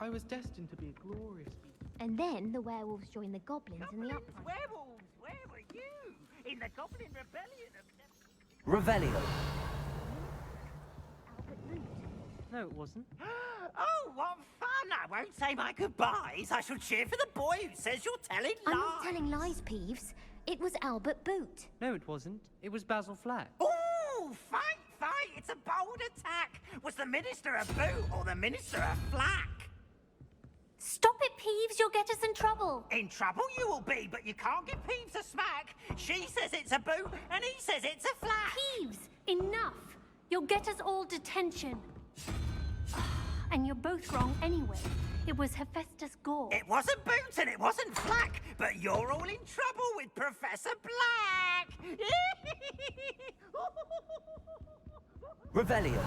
I was destined to be a glorious beast. And then the werewolves joined the goblins in the uprising. Werewolves, where were you? In the Goblin Rebellion of... Revelio. No, it wasn't. Oh, what fun! I won't say my goodbyes. I shall cheer for the boy who says you're telling lies. I'm not telling lies, Peeves. It was Albert Boot. No, it wasn't. It was Basil Flack. Ooh, fight! It's a bold attack. Was the Minister a boot or the Minister a flack? Stop it, Peeves. You'll get us in trouble. In trouble you will be, but you can't give Peeves a smack. She says it's a boot, and he says it's a flack. Peeves, enough. You'll get us all detention. And you're both wrong anyway. It was Hephaestus Gore. It wasn't boot and it wasn't flack, but you're all in trouble with Professor Black. Revelio.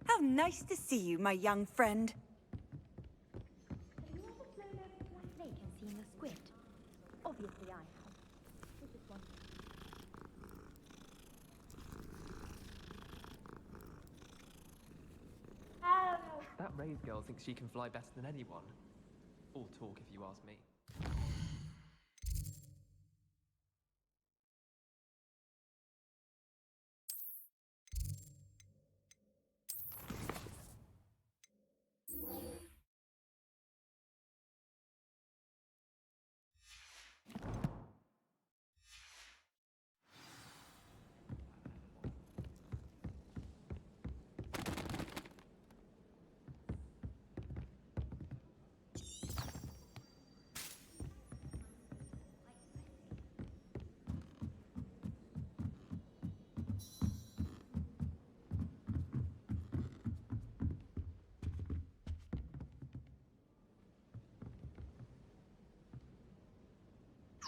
How nice to see you, my young friend. Have you ever flown over Black Lake and seen the squid? Obviously I have. This is one. That Rave girl thinks she can fly better than anyone. All talk, if you ask me.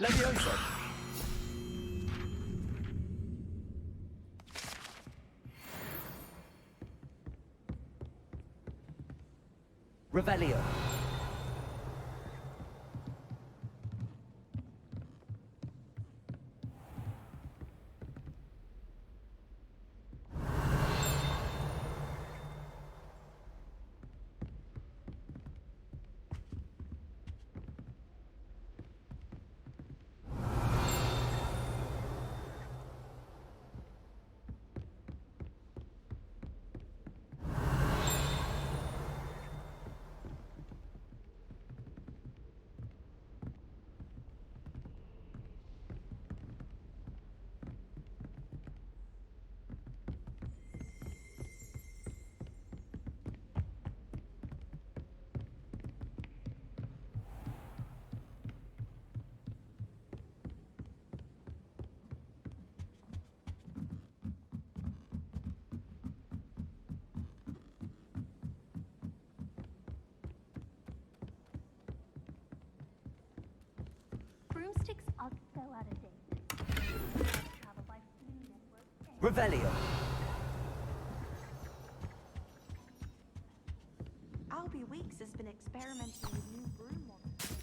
Levioso. Revelio. Revelio. Albie Weeks has been experimenting with new broom models.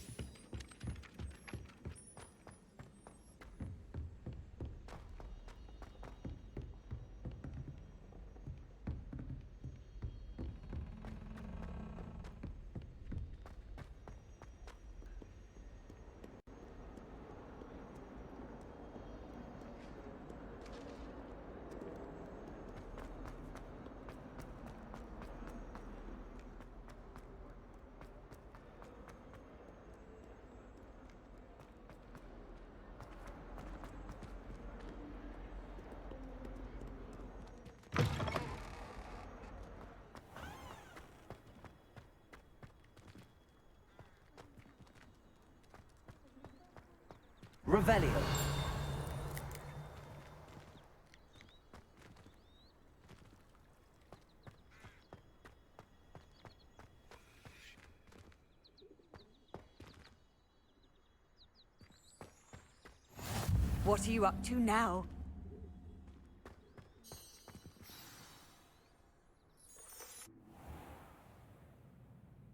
Revelio. What are you up to now?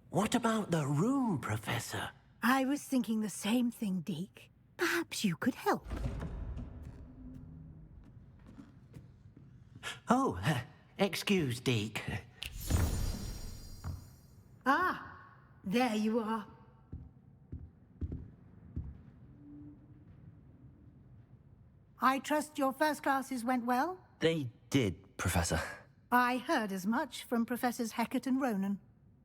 What about the room, Professor? I was thinking the same thing, Deke. Perhaps you could help. Oh, excuse, Deke. Ah, there you are. I trust your first classes went well? They did, Professor. I heard as much from Professors Hecat and Ronan.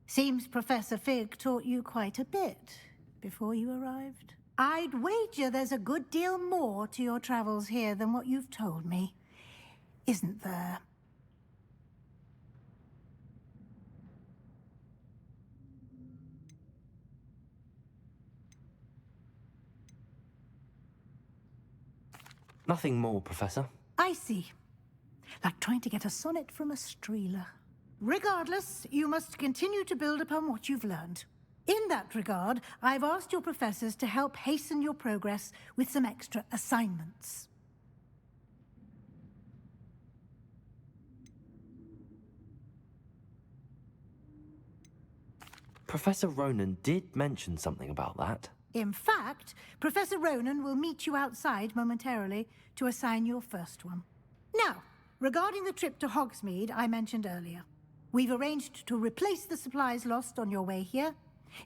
Seems Professor Fig taught you quite a bit before you arrived. I'd wager there's a good deal more to your travels here than what you've told me. Isn't there? Nothing more, Professor. I see. Like trying to get a sonnet from a streeler. Regardless, you must continue to build upon what you've learned. In that regard, I've asked your professors to help hasten your progress with some extra assignments. Professor Ronan did mention something about that. In fact, Professor Ronan will meet you outside momentarily to assign your first one. Now, regarding the trip to Hogsmeade I mentioned earlier, we've arranged to replace the supplies lost on your way here,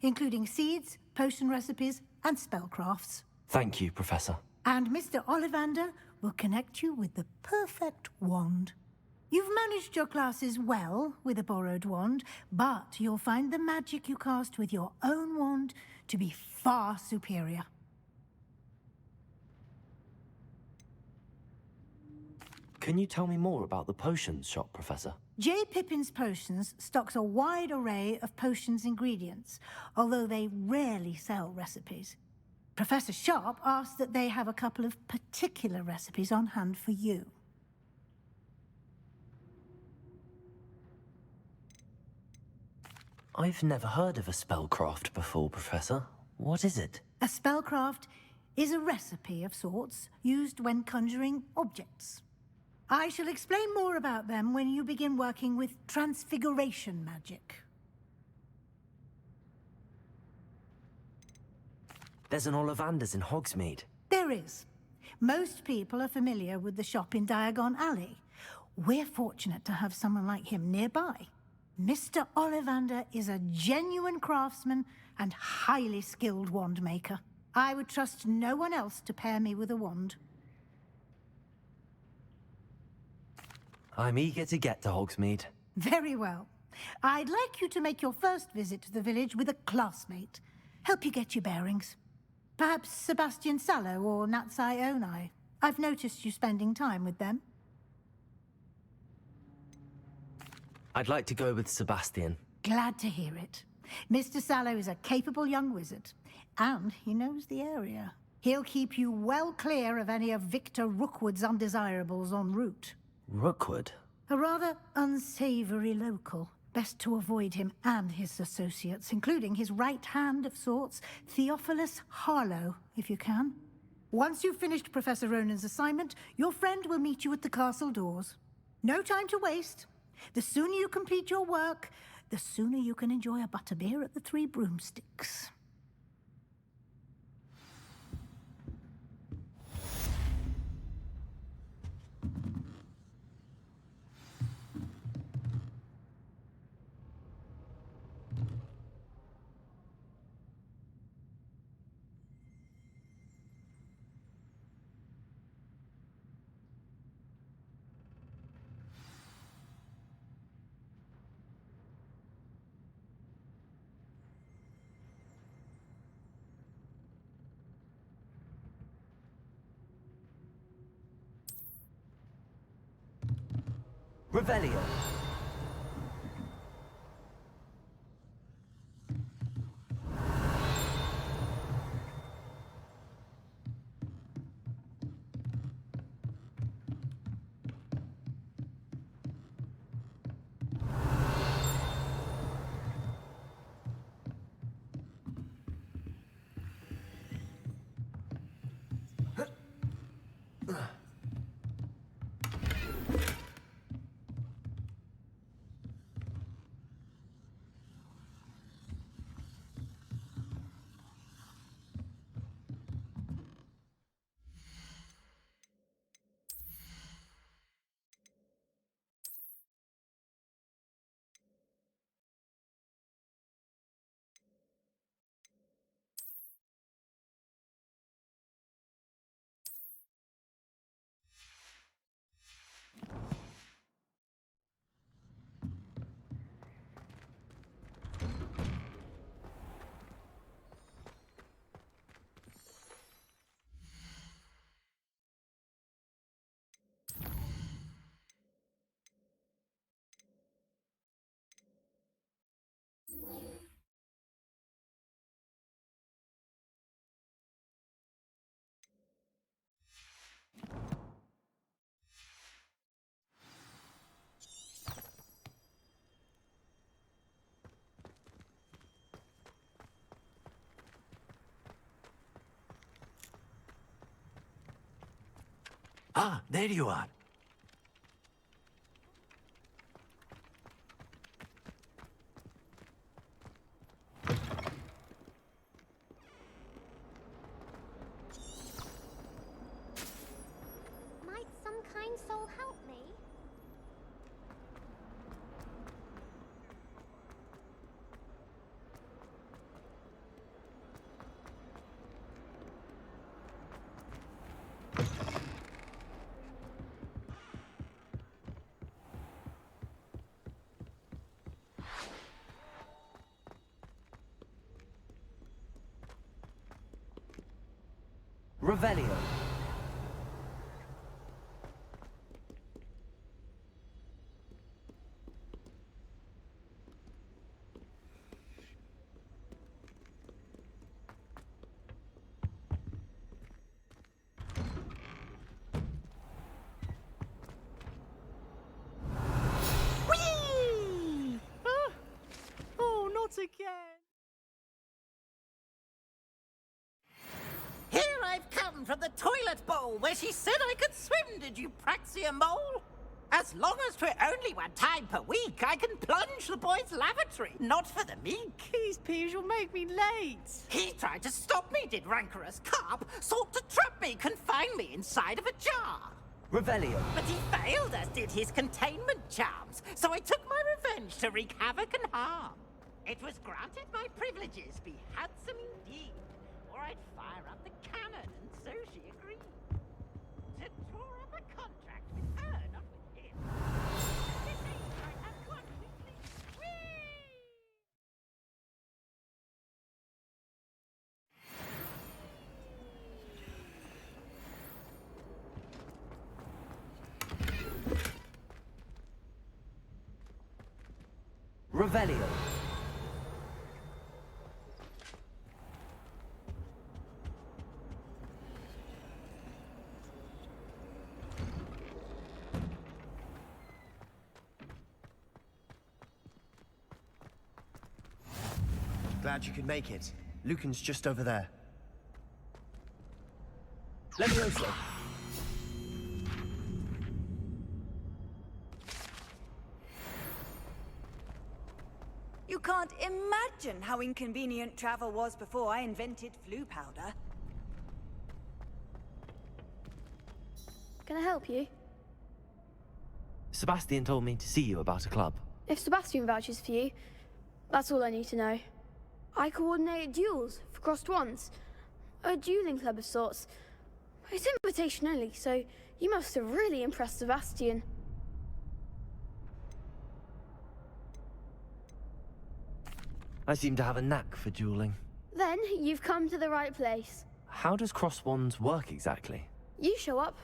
including seeds, potion recipes, and spellcrafts. Thank you, Professor. And Mr. Ollivander will connect you with the perfect wand. You've managed your classes well with a borrowed wand, but you'll find the magic you cast with your own wand to be far superior. Can you tell me more about the potions shop, Professor? J. Pippin's Potions stocks a wide array of potions ingredients, although they rarely sell recipes. Professor Sharp asked that they have a couple of particular recipes on hand for you. I've never heard of a spellcraft before, Professor. What is it? A spellcraft is a recipe of sorts used when conjuring objects. I shall explain more about them when you begin working with transfiguration magic. There's an Ollivander's in Hogsmeade. There is. Most people are familiar with the shop in Diagon Alley. We're fortunate to have someone like him nearby. Mr. Ollivander is a genuine craftsman and highly skilled wand maker. I would trust no one else to pair me with a wand. I'm eager to get to Hogsmeade. Very well. I'd like you to make your first visit to the village with a classmate. Help you get your bearings. Perhaps Sebastian Sallow or Natsai Onai. I've noticed you spending time with them. I'd like to go with Sebastian. Glad to hear it. Mr. Sallow is a capable young wizard, and he knows the area. He'll keep you well clear of any of Victor Rookwood's undesirables en route. Rookwood? A rather unsavory local. Best to avoid him and his associates, including his right hand of sorts, Theophilus Harlow, if you can. Once you've finished Professor Ronan's assignment, your friend will meet you at the castle doors. No time to waste. The sooner you complete your work, the sooner you can enjoy a butterbeer at the Three Broomsticks. Revelio. Ah, there you are. Might some kind soul help me? Revelio. Whee! Ah! Oh, not again! Here I've come from the toilet bowl where she said I could swim, did you praxia mole? As long as 'twere only one time per week, I can plunge the boy's lavatory, not for the meek. These peas will make me late. He tried to stop me, did rancorous carp, sought to trap me, confine me inside of a jar. Revelio. But he failed, as did his containment charms, so I took my revenge to wreak havoc and harm. It was granted my privileges be handsome indeed, or I'd fire up the cannon, and so she agreed. To draw up a contract with her, not with him. This ain't right, I've got quickly. Whee! Revelio. Glad you could make it. Lucan's just over there. Levioso. You can't imagine how inconvenient travel was before I invented flu powder. Can I help you? Sebastian told me to see you about a club. If Sebastian vouches for you, that's all I need to know. I coordinate duels for crossed wands. A dueling club of sorts. It's invitation only, so you must have really impressed Sebastian. I seem to have a knack for dueling. Then you've come to the right place. How does cross wands work exactly? You show up,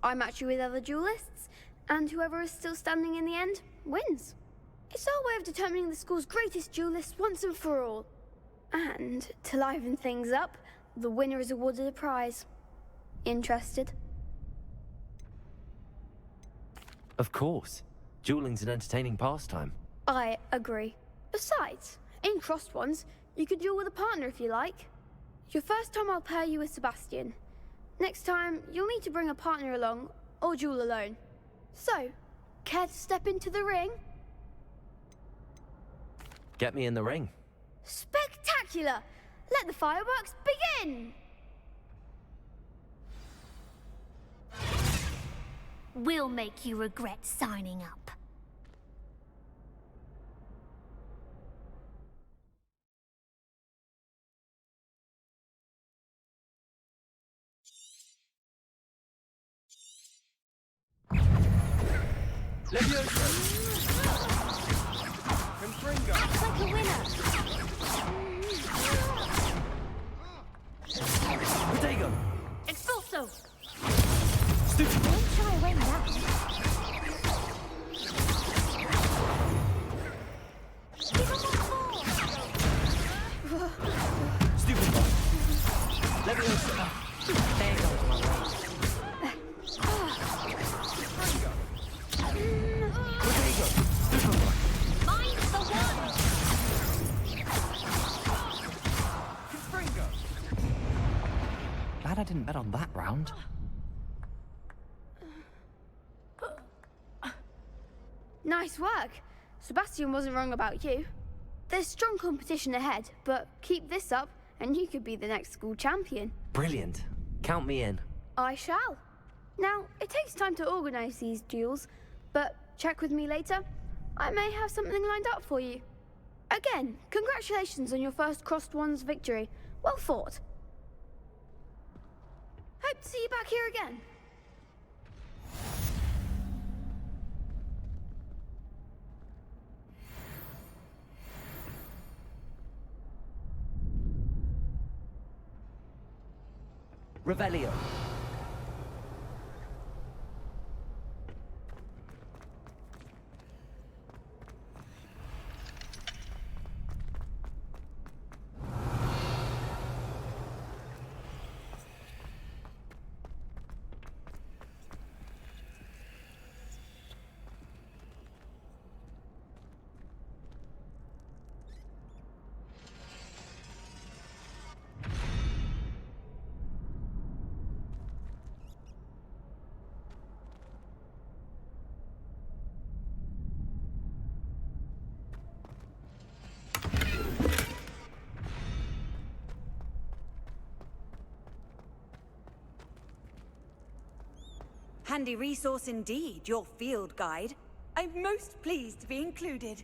I match you with other duelists, and whoever is still standing in the end wins. It's our way of determining the school's greatest duelist once and for all. And to liven things up, the winner is awarded a prize. Interested? Of course. Dueling's an entertaining pastime. I agree. Besides, in crossed ones, you could duel with a partner if you like. Your first time I'll pair you with Sebastian. Next time, you'll need to bring a partner along, or duel alone. So, care to step into the ring? Get me in the ring. Spectacular! Let the fireworks begin! We'll make you regret signing up. Levioso! Confringo! Act like a winner! Protego! Expulso! Stupid! Don't shy away with that. Give him one more! Stupid one! Levioso! There goes my way. Protego! Stupid one! Mind the one! Confringo! Glad I didn't bet on that round. Nice work. Sebastian wasn't wrong about you. There's strong competition ahead, but keep this up and you could be the next school champion. Brilliant. Count me in. I shall. Now, it takes time to organize these duels, but check with me later. I may have something lined up for you. Again, congratulations on your first crossed wands victory. Well fought. Hope to see you back here again. Revelio. Handy resource indeed, your field guide. I'm most pleased to be included.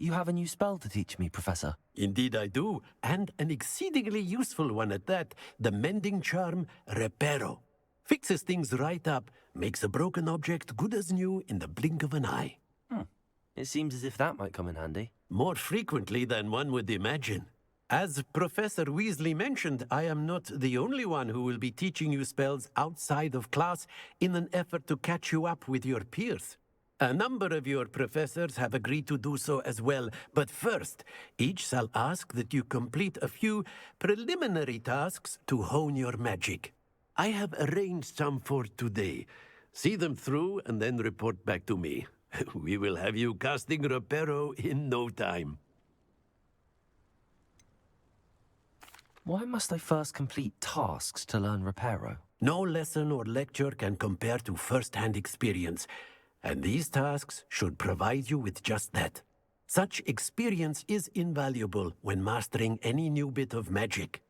you have a new spell to teach me, Professor. Indeed I do, and an exceedingly useful one at that. The mending charm, Reparo. Fixes things right up, makes a broken object good as new in the blink of an eye. It seems as if that might come in handy. More frequently than one would imagine. As Professor Weasley mentioned, I am not the only one who will be teaching you spells outside of class in an effort to catch you up with your peers. A number of your professors have agreed to do so as well, but first, each shall ask that you complete a few preliminary tasks to hone your magic. I have arranged some for today. See them through and then report back to me. We will have you casting Reparo in no time. Why must I first complete tasks to learn Reparo? No lesson or lecture can compare to first-hand experience, and these tasks should provide you with just that. Such experience is invaluable when mastering any new bit of magic.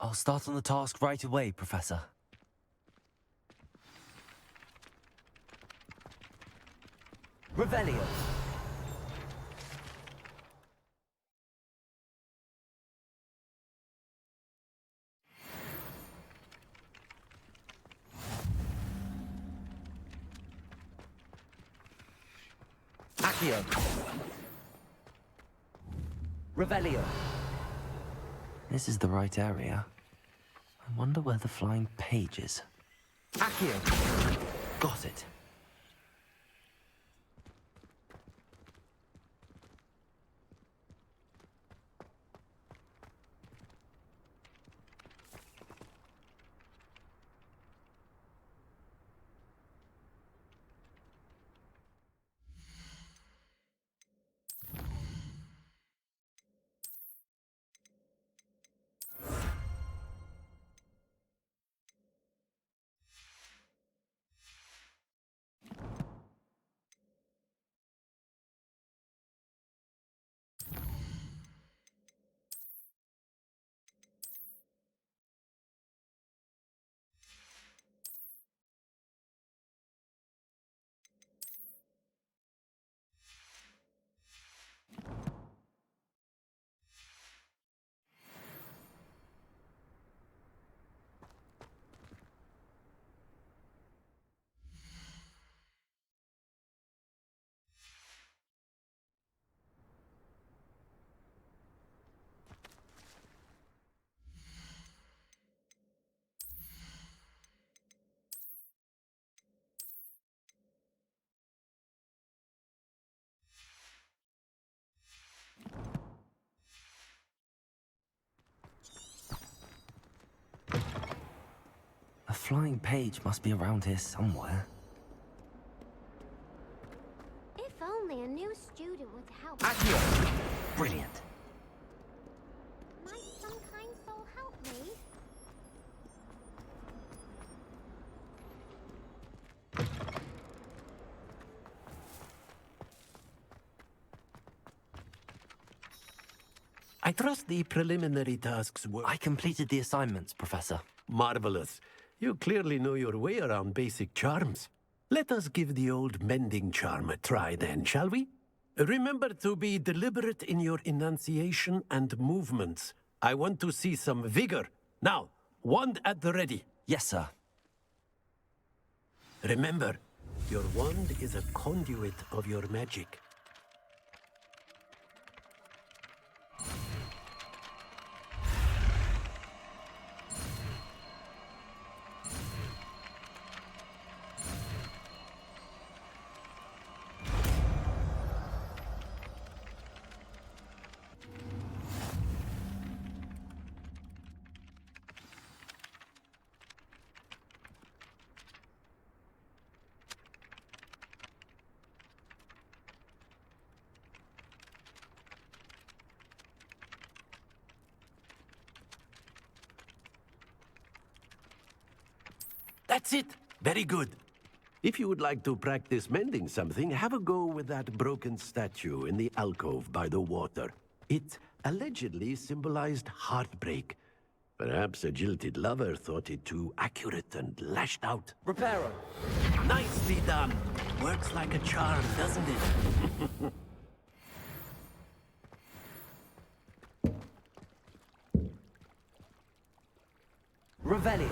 I'll start on the task right away, Professor. Revelio. Accio. Revelio. This is the right area. I wonder where the flying page is. Accio. Got it. A flying page must be around here somewhere. If only a new student would help. Accio. Brilliant. Might some kind soul help me? I trust the preliminary tasks were... I completed the assignments, Professor. Marvelous. You clearly know your way around basic charms. Let us give the old mending charm a try then, shall we? Remember to be deliberate in your enunciation and movements. I want to see some vigor. Now, wand at the ready. Yes, sir. Remember, your wand is a conduit of your magic. That's it. Very good. If you would like to practice mending something, have a go with that broken statue in the alcove by the water. It allegedly symbolized heartbreak. Perhaps a jilted lover thought it too accurate and lashed out. Reparo. Nicely done. Works like a charm, doesn't it? Revelio.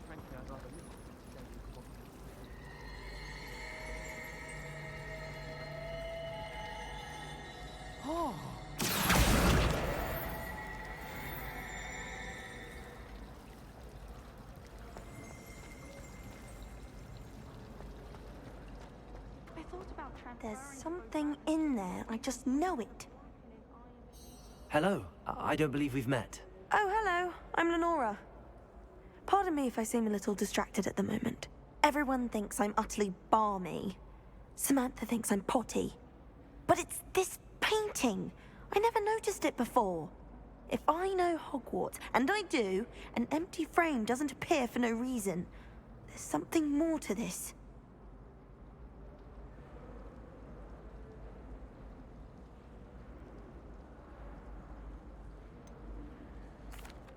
Frankly, I'd rather live than There's something in there. I just know it. Hello. I don't believe we've met. Oh, hello. I'm Lenora. Pardon me if I seem a little distracted at the moment. Everyone thinks I'm utterly balmy. Samantha thinks I'm potty. But it's this painting. I never noticed it before. If I know Hogwarts, and I do, an empty frame doesn't appear for no reason. There's something more to this.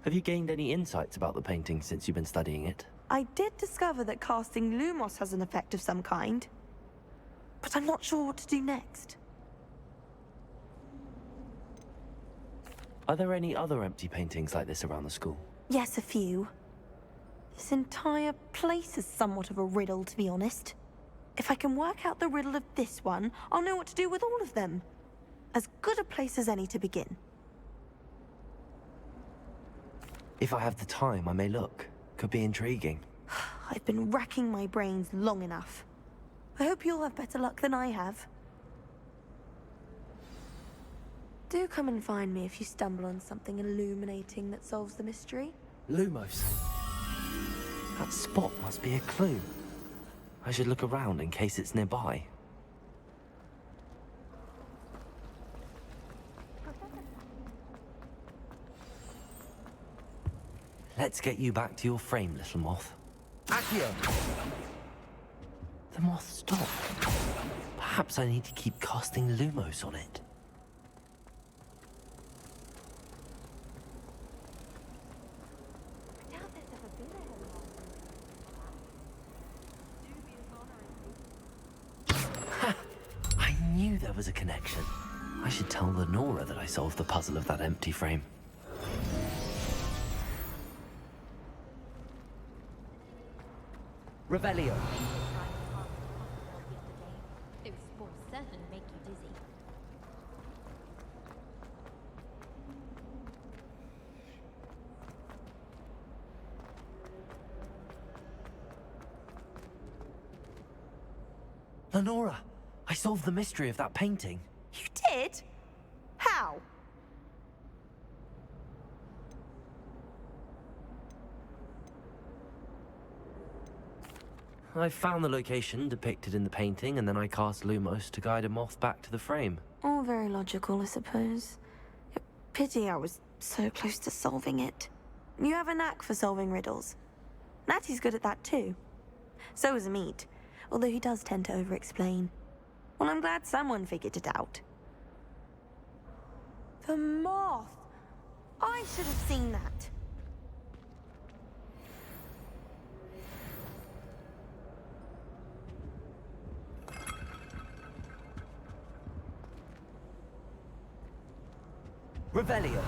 Have you gained any insights about the painting since you've been studying it? I did discover that casting Lumos has an effect of some kind. But I'm not sure what to do next. Are there any other empty paintings like this around the school? Yes, a few. This entire place is somewhat of a riddle, to be honest. If I can work out the riddle of this one, I'll know what to do with all of them. As good a place as any to begin. If I have the time, I may look. Could be intriguing. I've been racking my brains long enough. I hope you'll have better luck than I have. Do come and find me if you stumble on something illuminating that solves the mystery. Lumos. That spot must be a clue. I should look around in case it's nearby. Let's get you back to your frame, little moth. Accio. The moth stopped. Perhaps I need to keep casting Lumos on it. was a connection. I should tell Lenora that I solved the puzzle of that empty frame. Revelio. Those spores certainly make you dizzy. Lenora, I solved the mystery of that painting. You did? How? I found the location depicted in the painting, and then I cast Lumos to guide a moth back to the frame. All very logical, I suppose. Pity I was so close to solving it. You have a knack for solving riddles. Natty's good at that too. So is Amit, although he does tend to over-explain. Well, I'm glad someone figured it out. The moth! I should have seen that. Revelio.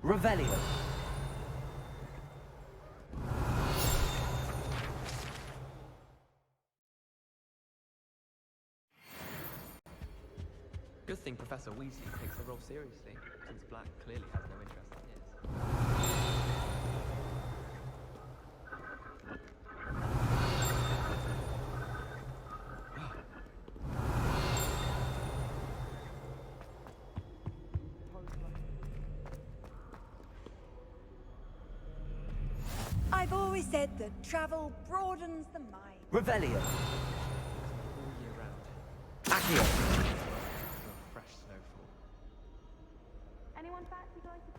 Revelio. Good thing Professor Weasley takes the role seriously, since Black clearly has no interest in his. I've always said that travel broadens the mind. Revelio. All year round. Accio. Fresh snowfall. Anyone fancy going to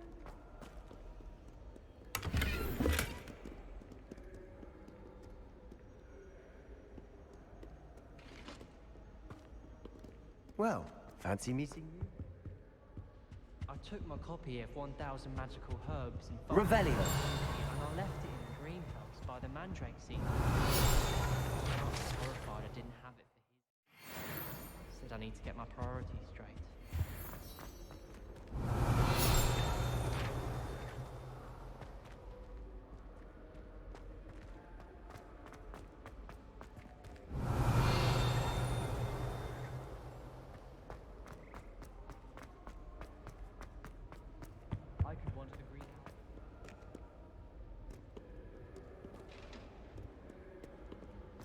Well, fancy meeting you? I took my copy of 1000 Magical Herbs and Revelio. and I left it in the greenhouse by the mandrake seed. I was horrified I didn't have it for his. Said I need to get my priorities straight. I could want the greenhouse.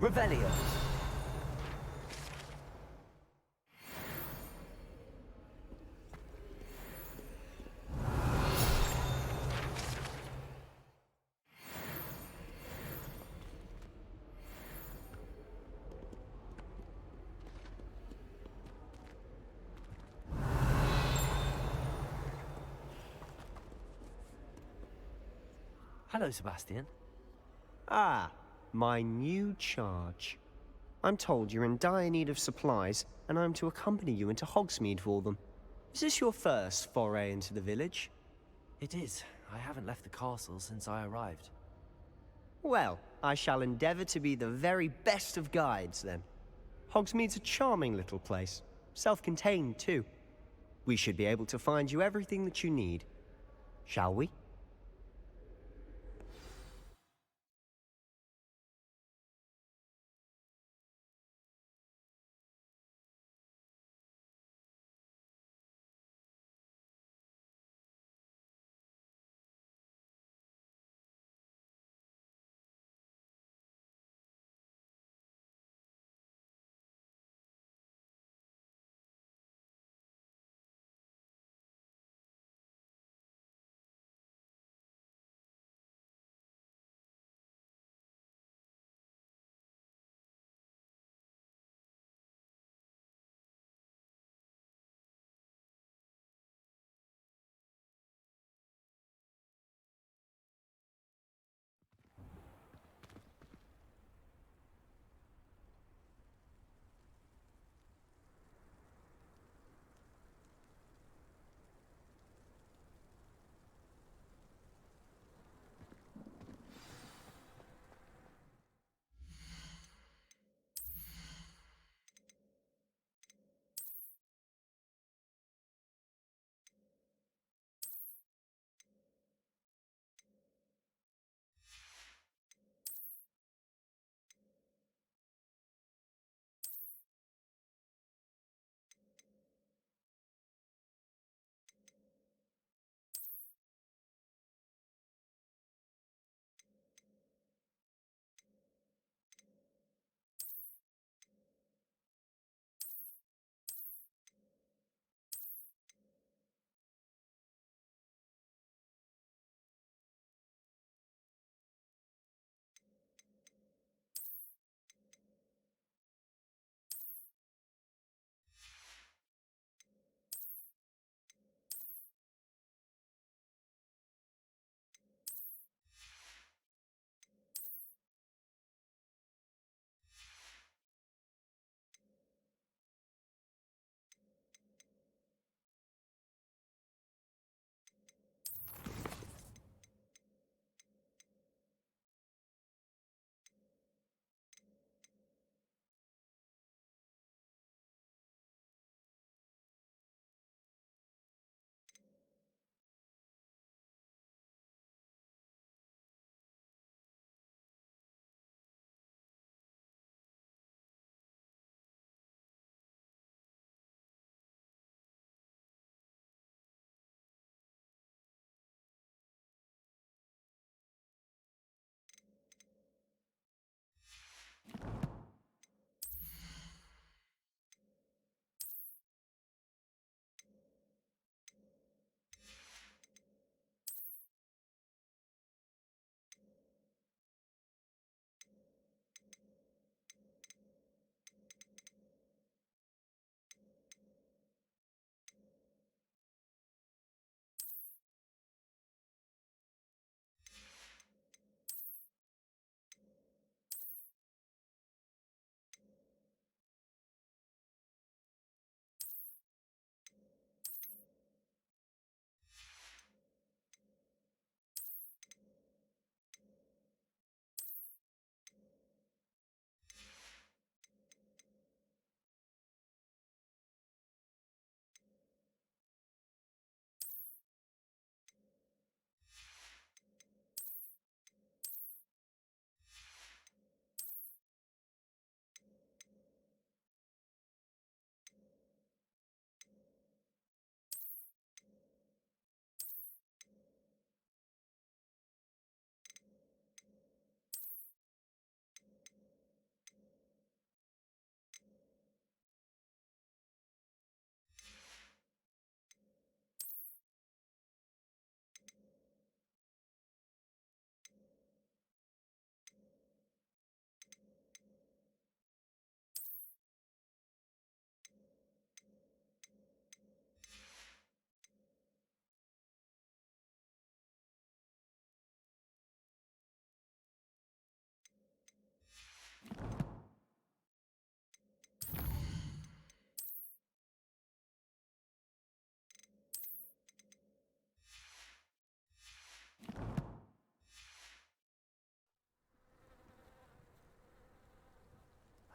Revelio. Hello, Sebastian. Ah, my new charge. I'm told you're in dire need of supplies, and I'm to accompany you into Hogsmeade for them. Is this your first foray into the village? It is. I haven't left the castle since I arrived. Well, I shall endeavour to be the very best of guides, then. Hogsmeade's a charming little place. Self-contained, too. We should be able to find you everything that you need. Shall we?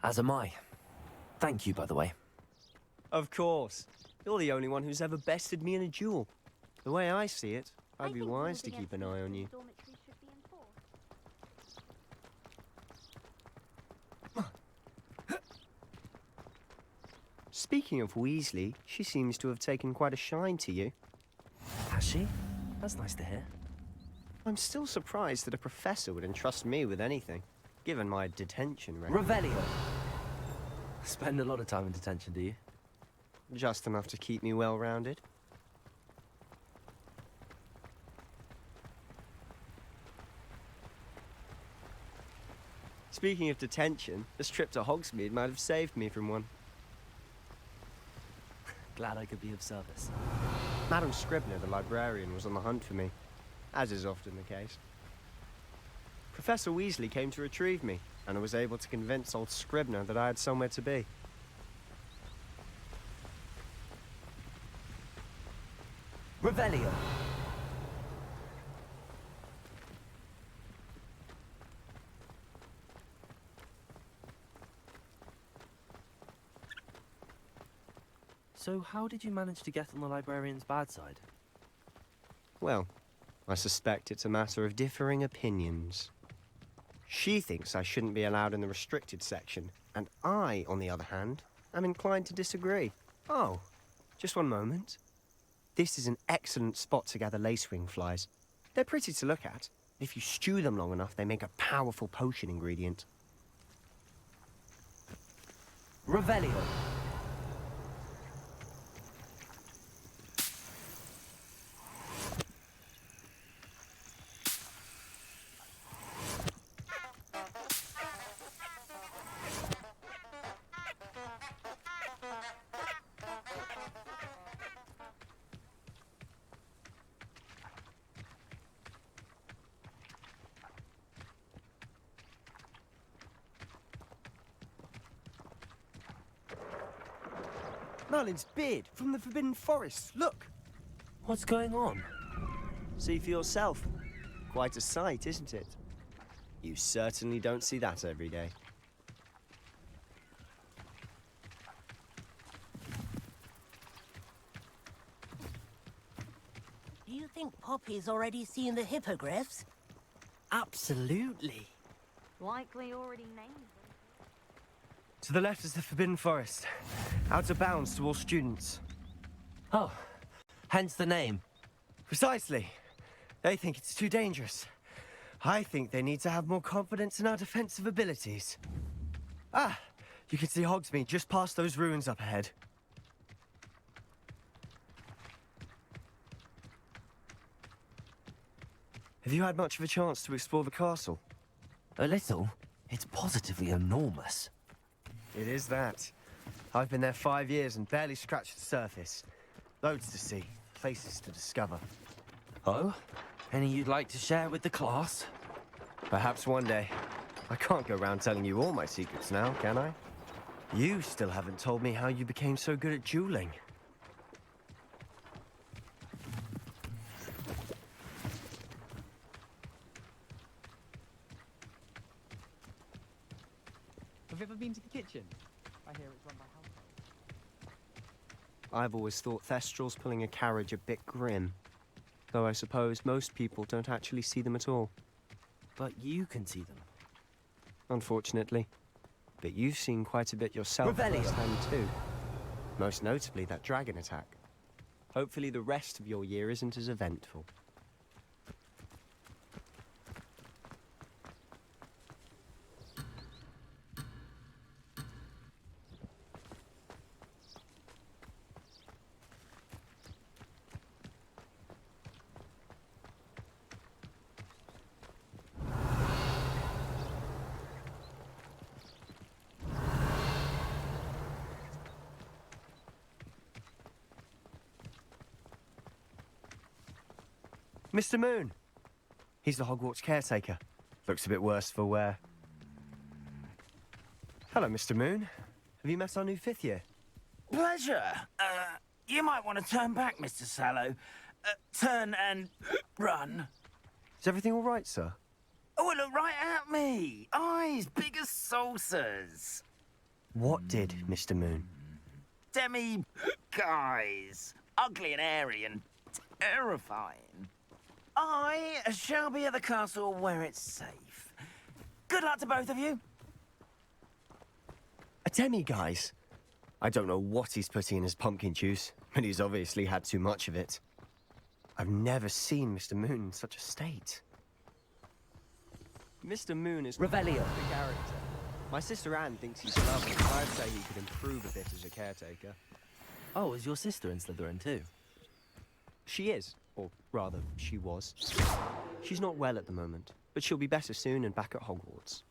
As am I. Thank you, by the way. Of course. You're the only one who's ever bested me in a duel. The way I see it, I'd be wise to keep an eye on you. Speaking of Weasley, she seems to have taken quite a shine to you. Has she? That's nice to hear. I'm still surprised that a professor would entrust me with anything, given my detention record. Revelio. Spend a lot of time in detention, do you? Just enough to keep me well-rounded. Speaking of detention, this trip to Hogsmeade might have saved me from one. Glad I could be of service. Madam Scribner, the librarian, was on the hunt for me, as is often the case. Professor Weasley came to retrieve me, and I was able to convince old Scribner that I had somewhere to be. Revelio. So how did you manage to get on the librarian's bad side? Well, I suspect it's a matter of differing opinions. She thinks I shouldn't be allowed in the restricted section, and I, on the other hand, am inclined to disagree. Oh, just one moment. This is an excellent spot to gather lacewing flies. They're pretty to look at. If you stew them long enough, they make a powerful potion ingredient. Revelio. Merlin's beard from the Forbidden Forest. Look! What's going on? See for yourself. Quite a sight, isn't it? You certainly don't see that every day. Do you think Poppy's already seen the hippogriffs? Absolutely. Likely already named them. To the left is the Forbidden Forest. Out of bounds to all students. Oh, hence the name. Precisely. They think it's too dangerous. I think they need to have more confidence in our defensive abilities. Ah, you can see Hogsmeade just past those ruins up ahead. Have you had much of a chance to explore the castle? A little. It's positively enormous. It is that. I've been there 5 years and barely scratched the surface. Loads to see, places to discover. Oh? Any you'd like to share with the class? Perhaps one day. I can't go around telling you all my secrets now, can I? You still haven't told me how you became so good at dueling. Have you ever been to the kitchen? I hear it's run by households. I've always thought Thestrals pulling a carriage a bit grim. Though I suppose most people don't actually see them at all. But you can see them. Unfortunately. But you've seen quite a bit yourself firsthand too. Most notably that dragon attack. Hopefully the rest of your year isn't as eventful. Mr. Moon. He's the Hogwarts caretaker. Looks a bit worse for wear. Hello, Mr. Moon. Have you met our new 5th year? Pleasure. You might want to turn back, Mr. Sallow. Turn and run. Is everything all right, sir? Oh, look right at me. Eyes big as saucers. What did, Mr. Moon? Demi... guys. Ugly and airy and terrifying. I shall be at the castle where it's safe. Good luck to both of you. A demi-guise? I don't know what he's putting in his pumpkin juice, but he's obviously had too much of it. I've never seen Mr. Moon in such a state. Mr. Moon is Revelio. the character. My sister Anne thinks he's lovely, but I'd say he could improve a bit as a caretaker. Oh, is your sister in Slytherin too? She is, or rather, she was. She's not well at the moment, but she'll be better soon and back at Hogwarts.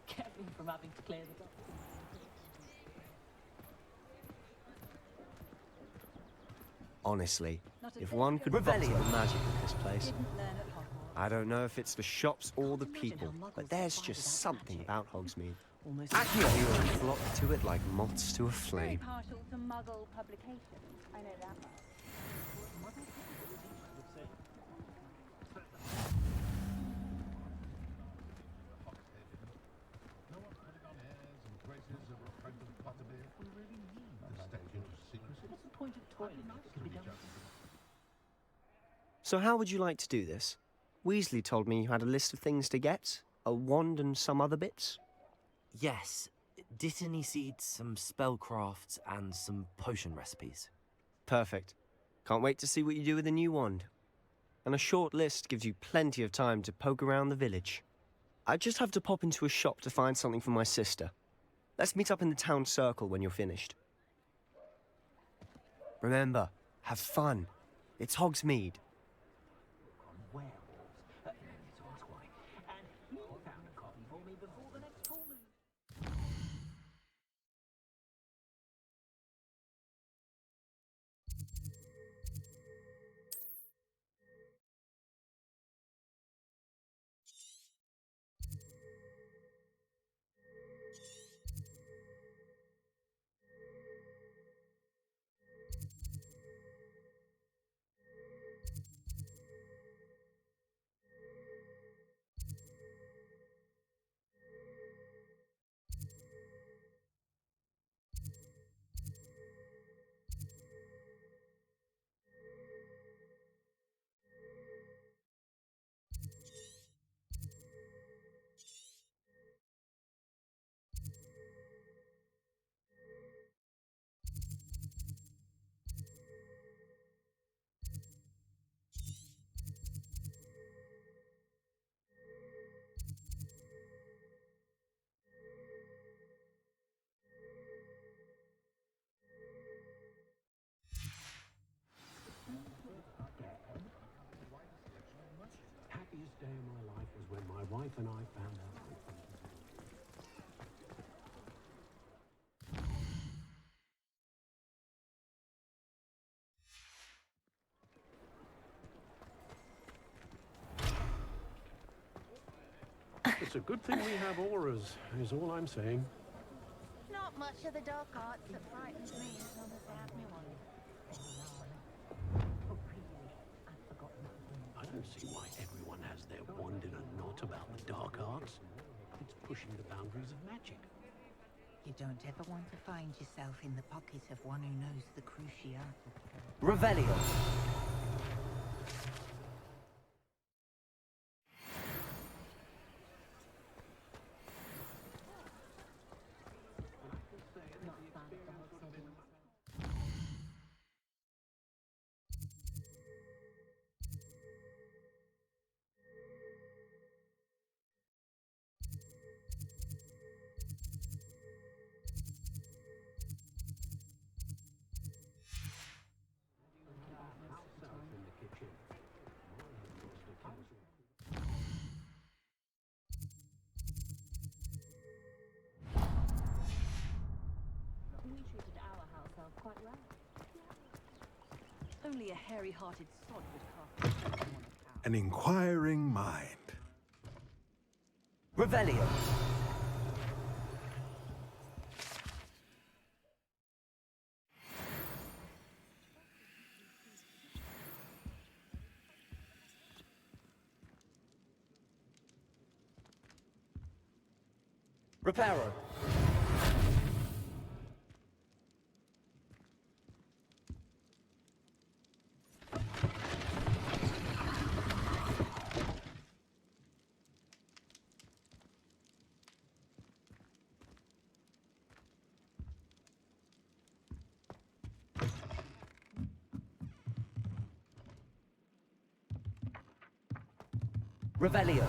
Kept me from having to clear the dock. Honestly, if one could bottle the magic of this place. I don't know if it's the shops or the people, but there's just something about Hogsmeade. Actually, we flock to it like moths to a flame. Partial to Muggle publications. I know that much. So how would you like to do this? Weasley told me you had a list of things to get. A wand and some other bits. Yes. Dittany seeds, some spellcrafts, and some potion recipes. Perfect. Can't wait to see what you do with the new wand. And a short list gives you plenty of time to poke around the village. I just have to pop into a shop to find something for my sister. Let's meet up in the town circle when you're finished. Remember, have fun. It's Hogsmeade. Happiest day of my life was when my wife and I found out. It's a good thing we have auras, is all I'm saying. Not much of the dark arts that frightens me as long as they have me one. I don't see why everyone has their wand in a knot about the dark arts. It's pushing the boundaries of magic. You don't ever want to find yourself in the pocket of one who knows the cruciate. Revelio. Only a hairy-hearted sod would cast a spell on a cow. An inquiring mind. Revelio. Reparo. Revelio.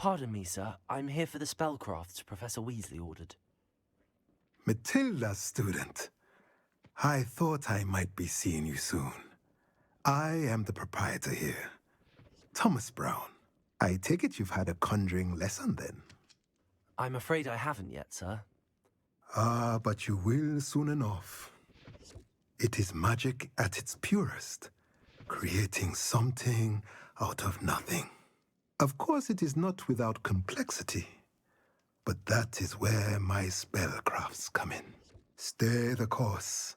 Pardon me, sir. I'm here for the spellcrafts Professor Weasley ordered. Matilda's student. I thought I might be seeing you soon. I am the proprietor here, Thomas Brown. I take it you've had a conjuring lesson then? I'm afraid I haven't yet, sir. Ah, but you will soon enough. It is magic at its purest, creating something out of nothing. Of course, it is not without complexity, but that is where my spellcrafts come in. Stay the course,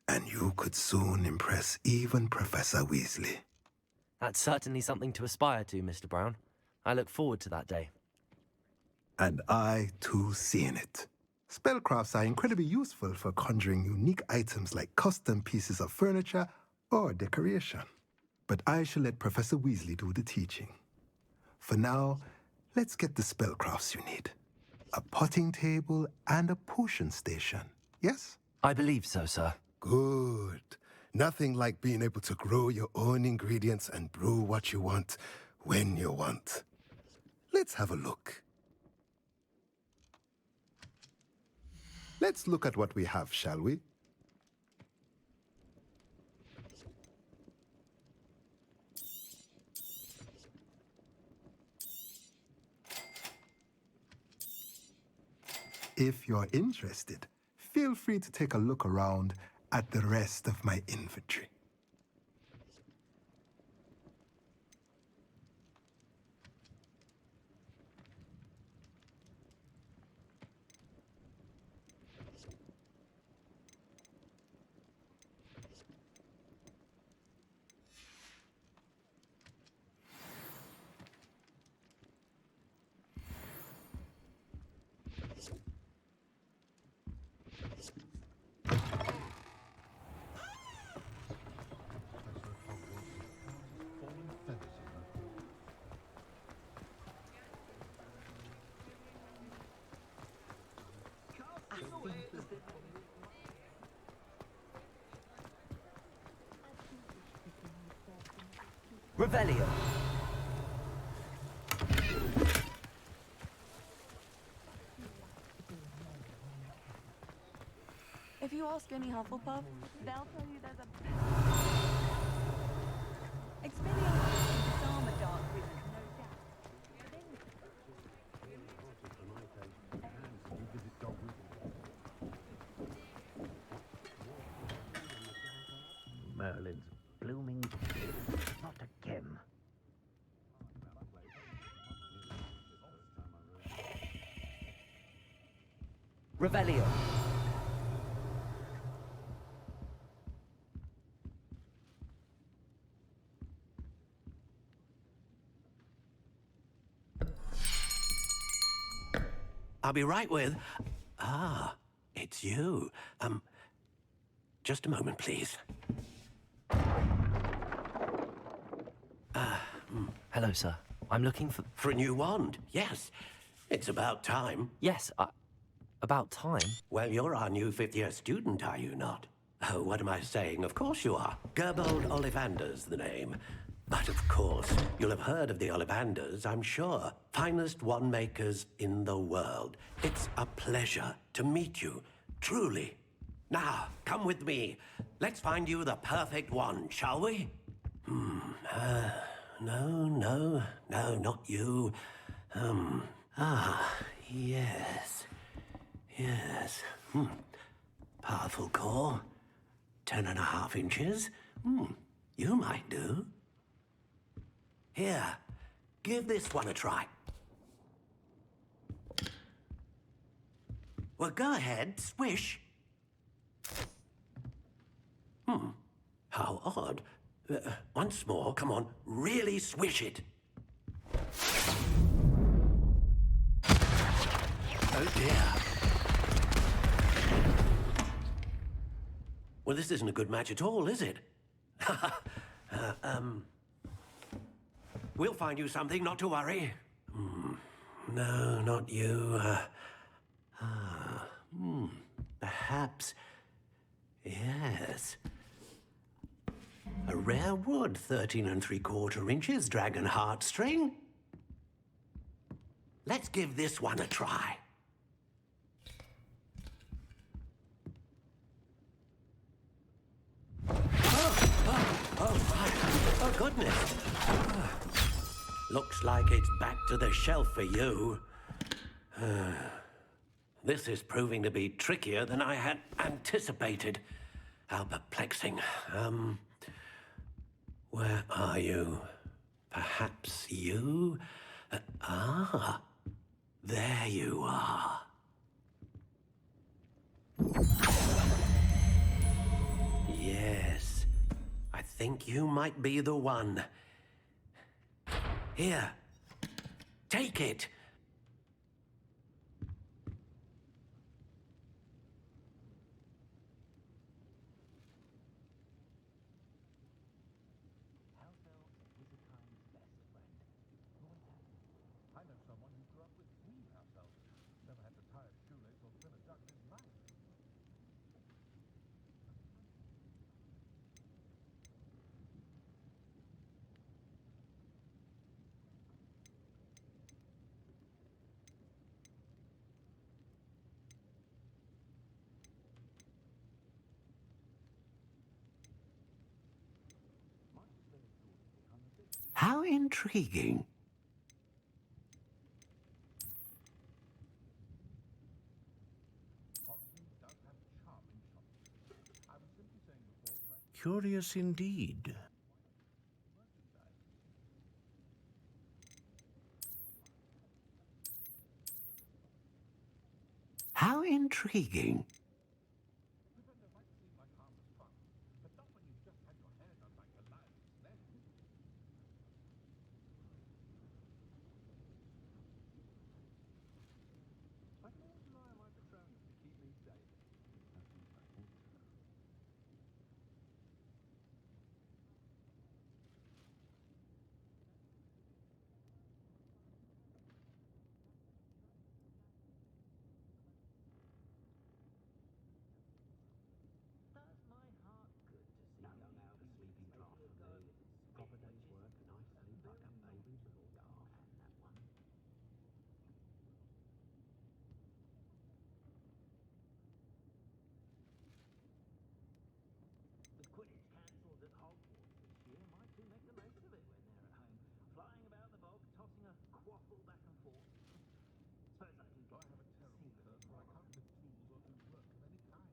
and you could soon impress even Professor Weasley. That's certainly something to aspire to, Mr. Brown. I look forward to that day. And I, too, seeing it. Spellcrafts are incredibly useful for conjuring unique items like custom pieces of furniture or decoration. But I shall let Professor Weasley do the teaching. For now, let's get the spellcrafts you need. A potting table and a potion station, yes? I believe so, sir. Good. Nothing like being able to grow your own ingredients and brew what you want when you want. Let's have a look. Let's look at what we have, shall we? if you're interested, feel free to take a look around at the rest of my inventory. Revelio. If you ask any Hufflepuff, they'll tell you there's a... Expelliarmus disarm a dark wizard, no doubt. Merlin's blooming... Not again. Revelio. I'll be right with... Ah, it's you. Just a moment, please. Hello, sir. I'm looking for... For a new wand, yes. It's about time. Yes, about time? Well, you're our new fifth-year student, are you not? Oh, what am I saying? Of course you are. Gerbold Ollivander's the name. But of course, you'll have heard of the Ollivanders, I'm sure. Finest wand makers in the world. It's a pleasure to meet you, truly. Now, come with me. Let's find you the perfect wand, shall we? No, not you. Yes. Yes. Powerful core. 10.5 inches. You might do. Here, give this one a try. Well, go ahead, swish. How odd. Once more, come on, really swish it. Oh dear. Well, this isn't a good match at all, is it? We'll find you something, not to worry. No, not you. Perhaps. Yes. A rare wood, 13 3/4 inches, dragon heartstring. Let's give this one a try. Oh, goodness. Looks like it's back to the shelf for you. This is proving to be trickier than I had anticipated. How perplexing. Where are you? Perhaps you? There you are. Yes, I think you might be the one. Here, take it. How intriguing. Curious indeed. How intriguing. The Quidditch cancelled at Hogwarts this year. Might do make the most of it when they're at home. Flying about the bog, tossing a quaffle back and forth. Suppose I do get I have a terrible curse where I can't lift tools or do work of any kind.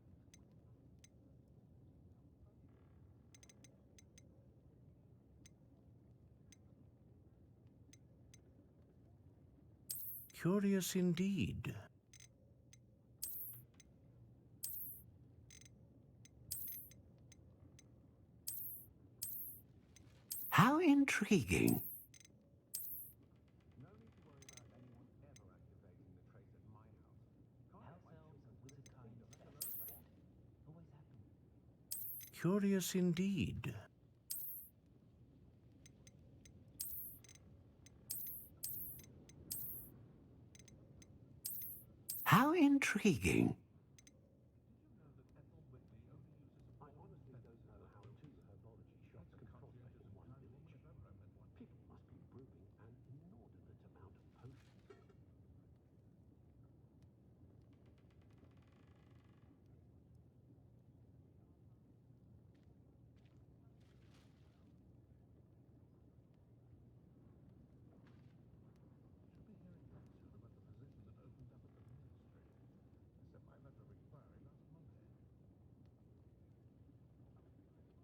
Curious indeed. How intriguing. Curious indeed. How intriguing.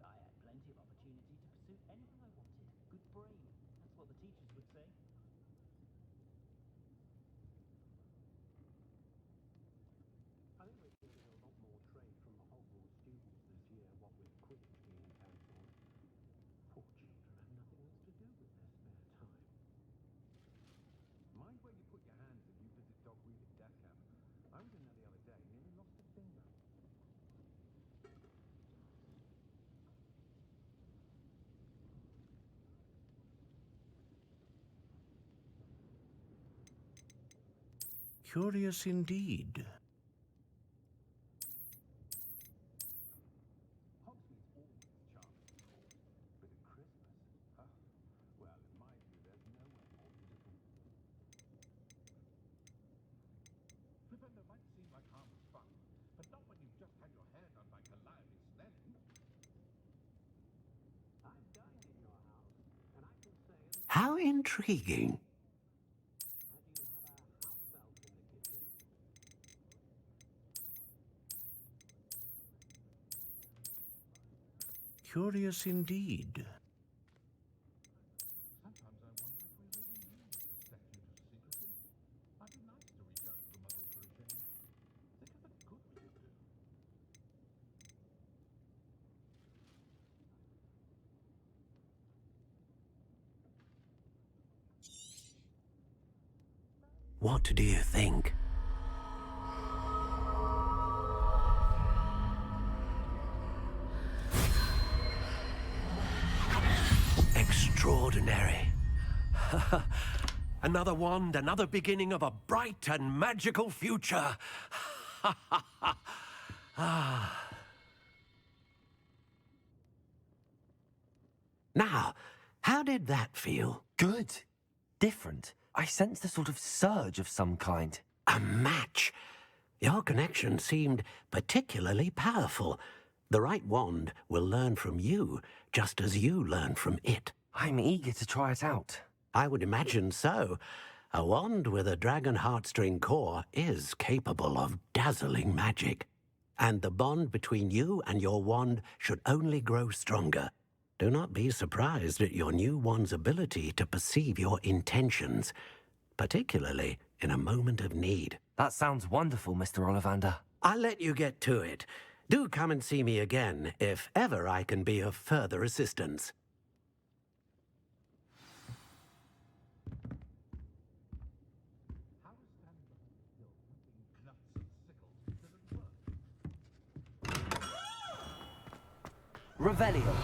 I had plenty of opportunity to pursue anything I wanted. Good brain. That's what the teachers would say. I think we're getting a lot more trade from the Hogwarts students this year, what with Quidditch being cancelled. Poor children have nothing else to do with their spare time. Mind where you put your hands if you visit Dogweed at Death Camp. I was in there the other day, nearly lost a finger. Curious indeed. Hogsmeade's always charming, of course. But at Christmas, well, in my view, there's nowhere more beautiful. Flipendo might seem like harmless fun, but not when you've just had your hair done by Calliope Snelling. I've dined in your house, and I can say that... How intriguing. Curious indeed. Sometimes I wonder if we really need a statute of secrecy. I'd be nice to reach out to the muggles for a change. Think of the good we could do. What do you think? Extraordinary. Another wand, another beginning of a bright and magical future. Now, how did that feel? Good. Different. I sensed a sort of surge of some kind. A match. Your connection seemed particularly powerful. The right wand will learn from you, just as you learn from it. I'm eager to try it out. I would imagine so. A wand with a dragon heartstring core is capable of dazzling magic. and the bond between you and your wand should only grow stronger. Do not be surprised at your new wand's ability to perceive your intentions, particularly in a moment of need. That sounds wonderful, Mr. Ollivander. I'll let you get to it. Do come and see me again if ever I can be of further assistance. Revelio.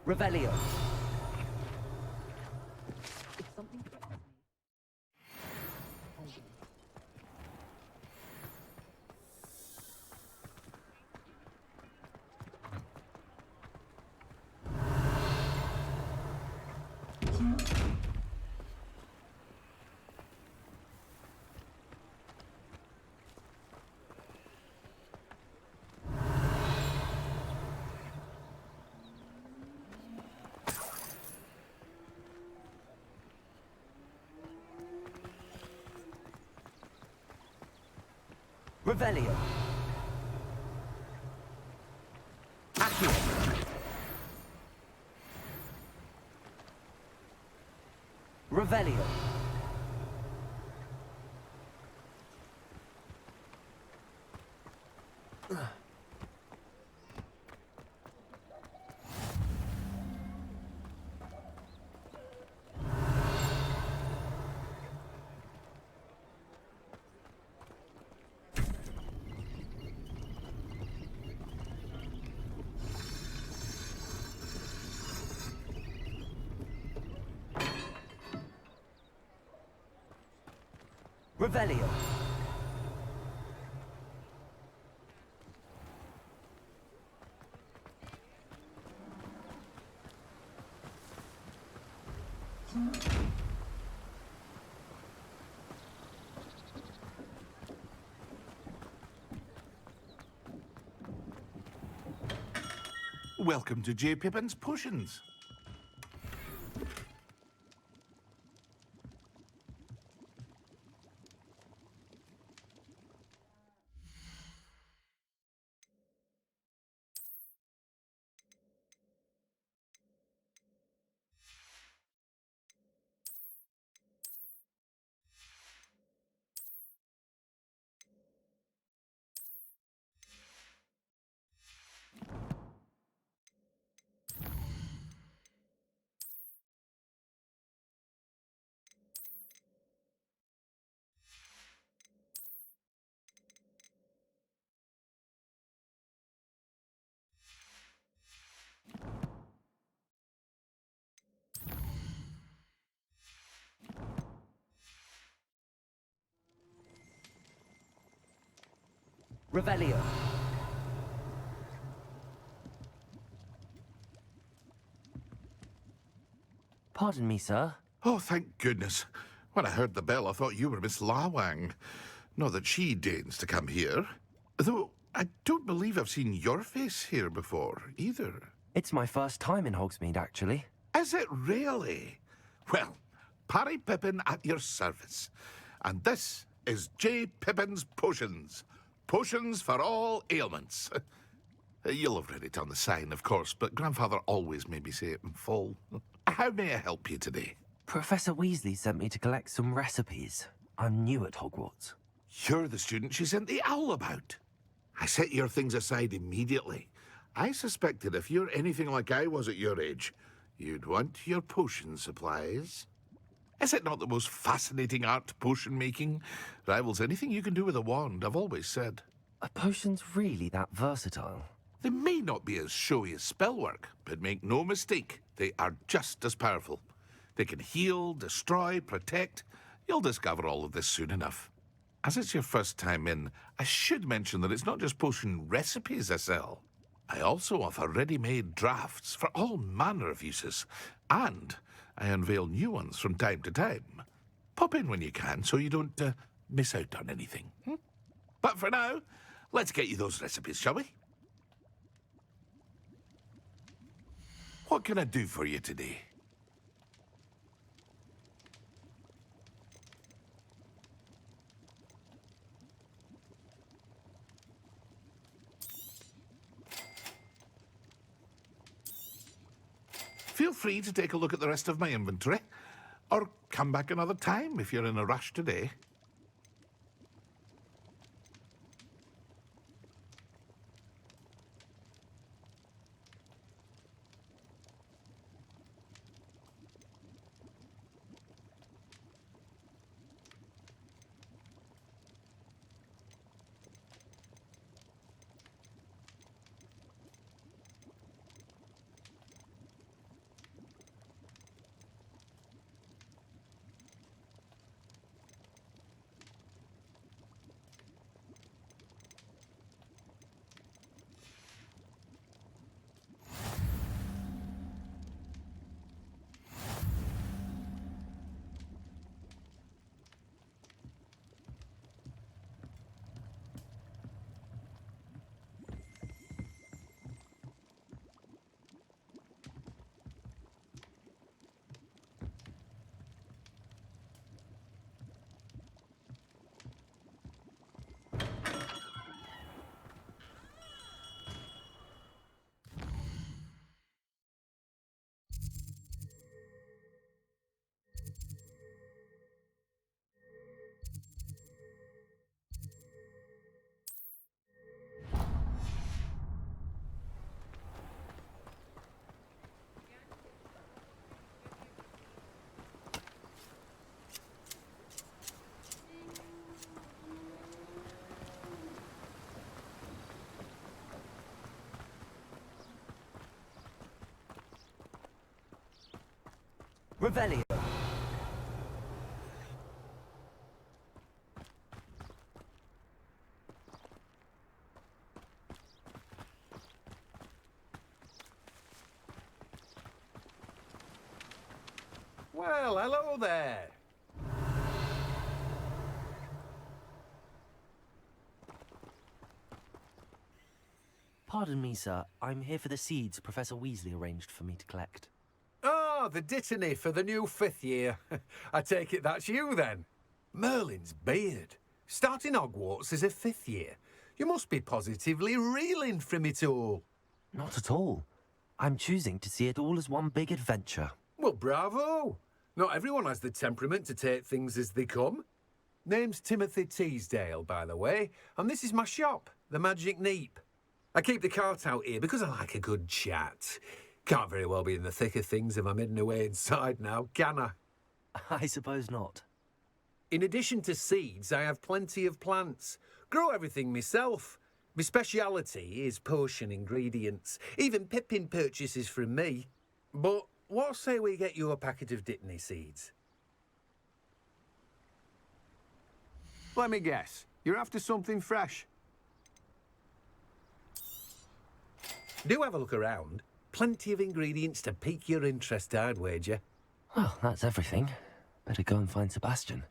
Revelio. Revelio. Accio. Revelio. Revelio. Welcome to J. Pippin's Potions. Revelio. Pardon me, sir. Oh, thank goodness. When I heard the bell, I thought you were Miss Lawang. Not that she deigns to come here. Though, I don't believe I've seen your face here before, either. It's my first time in Hogsmeade, actually. Is it really? Well, Parry Pippin at your service. And this is J. Pippin's Potions. Potions for all ailments. You'll have read it on the sign, of course, but Grandfather always made me say it in full. How may I help you today? Professor Weasley sent me to collect some recipes. I'm new at Hogwarts. You're the student she sent the owl about. I set your things aside immediately. I suspected if you're anything like I was at your age, You'd want your potion supplies. Is it not the most fascinating art, potion making? Rivals anything you can do with a wand, I've always said. Are potions really that versatile? They may not be as showy as spellwork, but make no mistake, they are just as powerful. They can heal, destroy, protect. You'll discover all of this soon enough. As it's your first time in, I should mention that it's not just potion recipes I sell. I also offer ready-made drafts for all manner of uses, and I unveil new ones from time to time. Pop in when you can so you don't miss out on anything. But for now, let's get you those recipes, shall we? What can I do for you today? Feel free to take a look at the rest of my inventory, or come back another time if you're in a rush today. Revelio. Well, hello there. Pardon me, sir. I'm here for the seeds Professor Weasley arranged for me to collect. Oh, the dittany for the new 5th year. I take it that's you, then. Merlin's beard. Starting Hogwarts as a 5th year. You must be positively reeling from it all. Not at all. I'm choosing to see it all as one big adventure. Well, bravo. Not everyone has the temperament to take things as they come. Name's Timothy Teasdale, by the way, and this is my shop, the Magic Neep. I keep the cart out here because I like a good chat. Can't very well be in the thick of things if I'm hidden away inside now, can I? I suppose not. In addition to seeds, I have plenty of plants. Grow everything myself. My speciality is potion ingredients. Even Pippin purchases from me. But what say we get you a packet of Dittany seeds? Let me guess. You're after something fresh. Do have a look around. Plenty of ingredients to pique your interest, I'd wager. Well, that's everything. Better go and find Sebastian.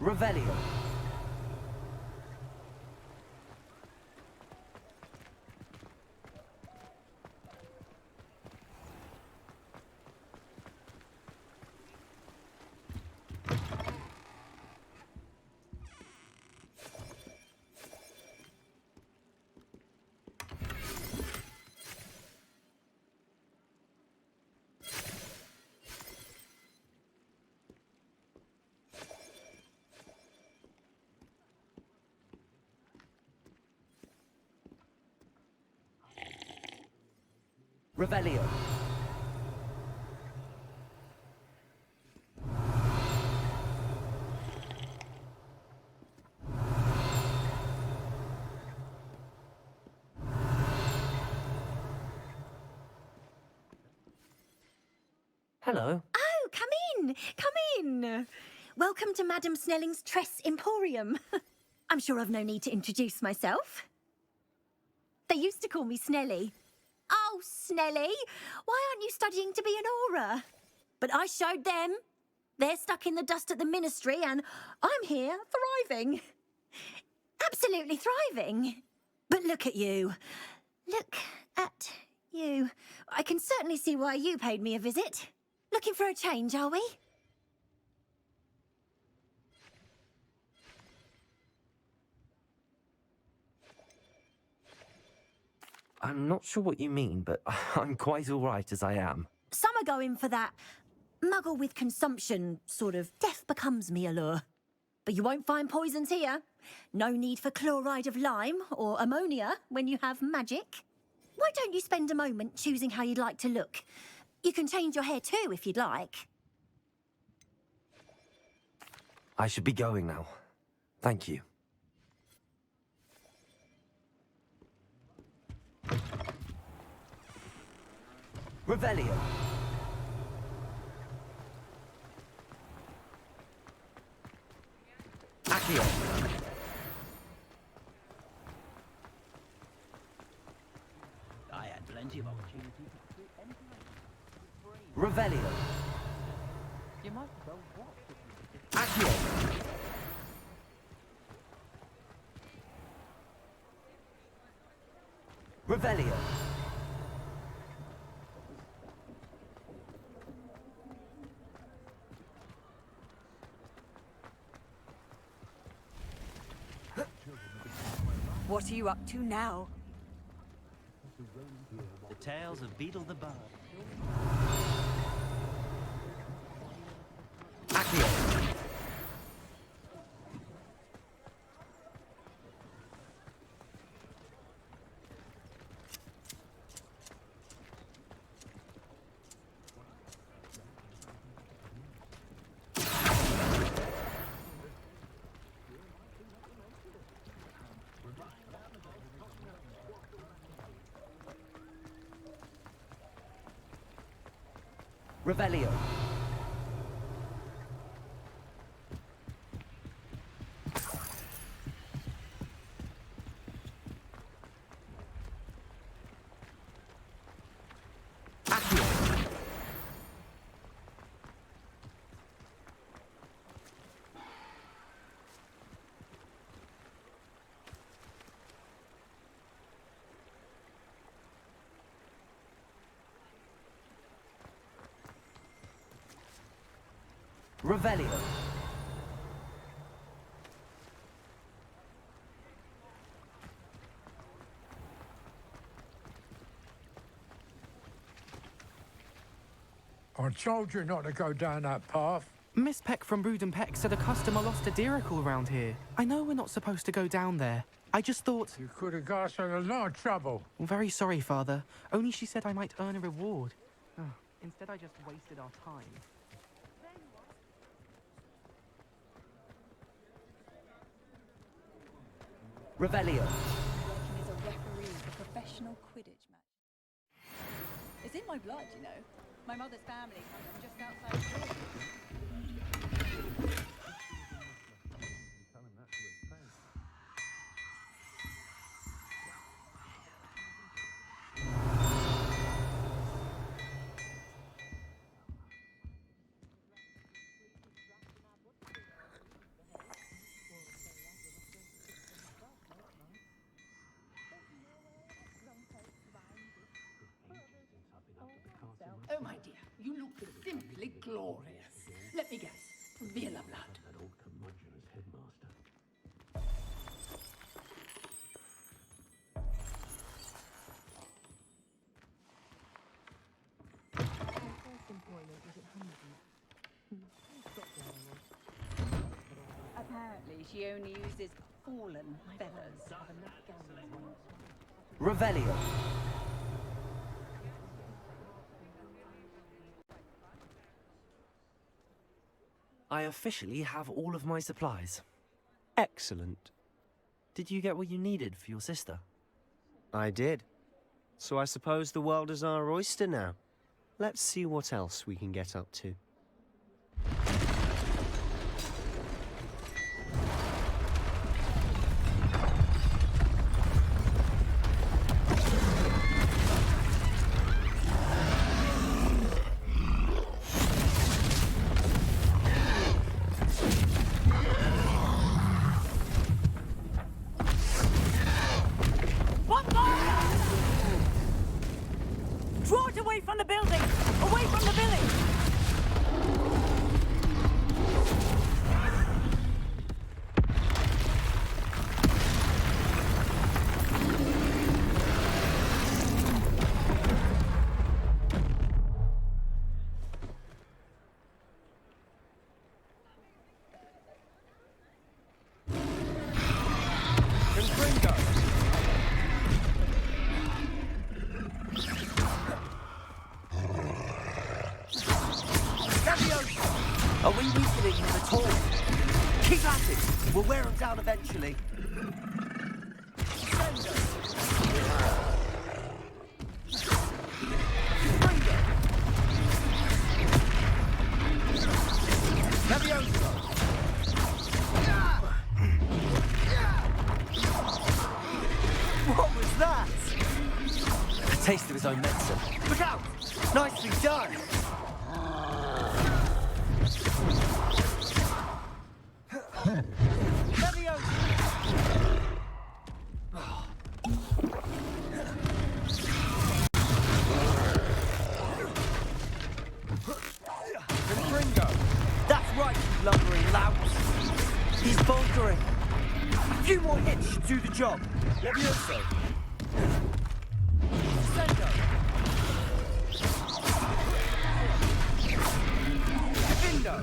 Revelio. Revelio. Hello. Oh, come in! Come in! Welcome to Madame Snelling's Tress Emporium. I'm sure I've no need to introduce myself. They used to call me Snelly. Oh, Snelly! Why aren't you studying to be an aura? But I showed them. They're stuck in the dust at the ministry, and I'm here, thriving. Absolutely thriving. But look at you. Look at you. I can certainly see why you paid me a visit. Looking for a change, are we? I'm not sure what you mean, but I'm quite all right as I am. Some are going for that muggle with consumption, sort of death becomes me allure. But you won't find poisons here. No need for chloride of lime or ammonia when you have magic. Why don't you spend a moment choosing how you'd like to look? You can change your hair too if you'd like. I should be going now. Thank you. Revelio. Accio. I had plenty of opportunity to do anything Revelio. You might as well watch it. Accio. Revelio. What are you up to now? The tales of Beetle the Bard. Accio. Revelio. Accio. Revelio. I told you not to go down that path. Miss Peck from Brood and Peck said a customer lost a deeracle around here. I know we're not supposed to go down there. I just thought... You could have got us in a lot of trouble. I'm very sorry, Father. Only she said I might earn a reward. Oh, instead, I just wasted our time. Revelio. Working as a referee for professional Quidditch match. It's in my blood, you know. My mother's family comes from just outside Jordan. Glorious. Let me guess. Villa blood. That old curmudgeon as headmaster. Apparently, she only uses fallen feathers. Revelio. I officially have all of my supplies. Excellent. Did you get what you needed for your sister? I did. So I suppose the world is our oyster now. Let's see what else we can get up to. Draw it away from the building! Away from the village! Are we weakening him at all? Keep at it! We'll wear him down eventually. What was that? A taste of his own medicine. Look out! Nicely done! That's right, you lumbering louts. He's boltering. A few more hits should do the job. Levioso. Sendo. Vindo.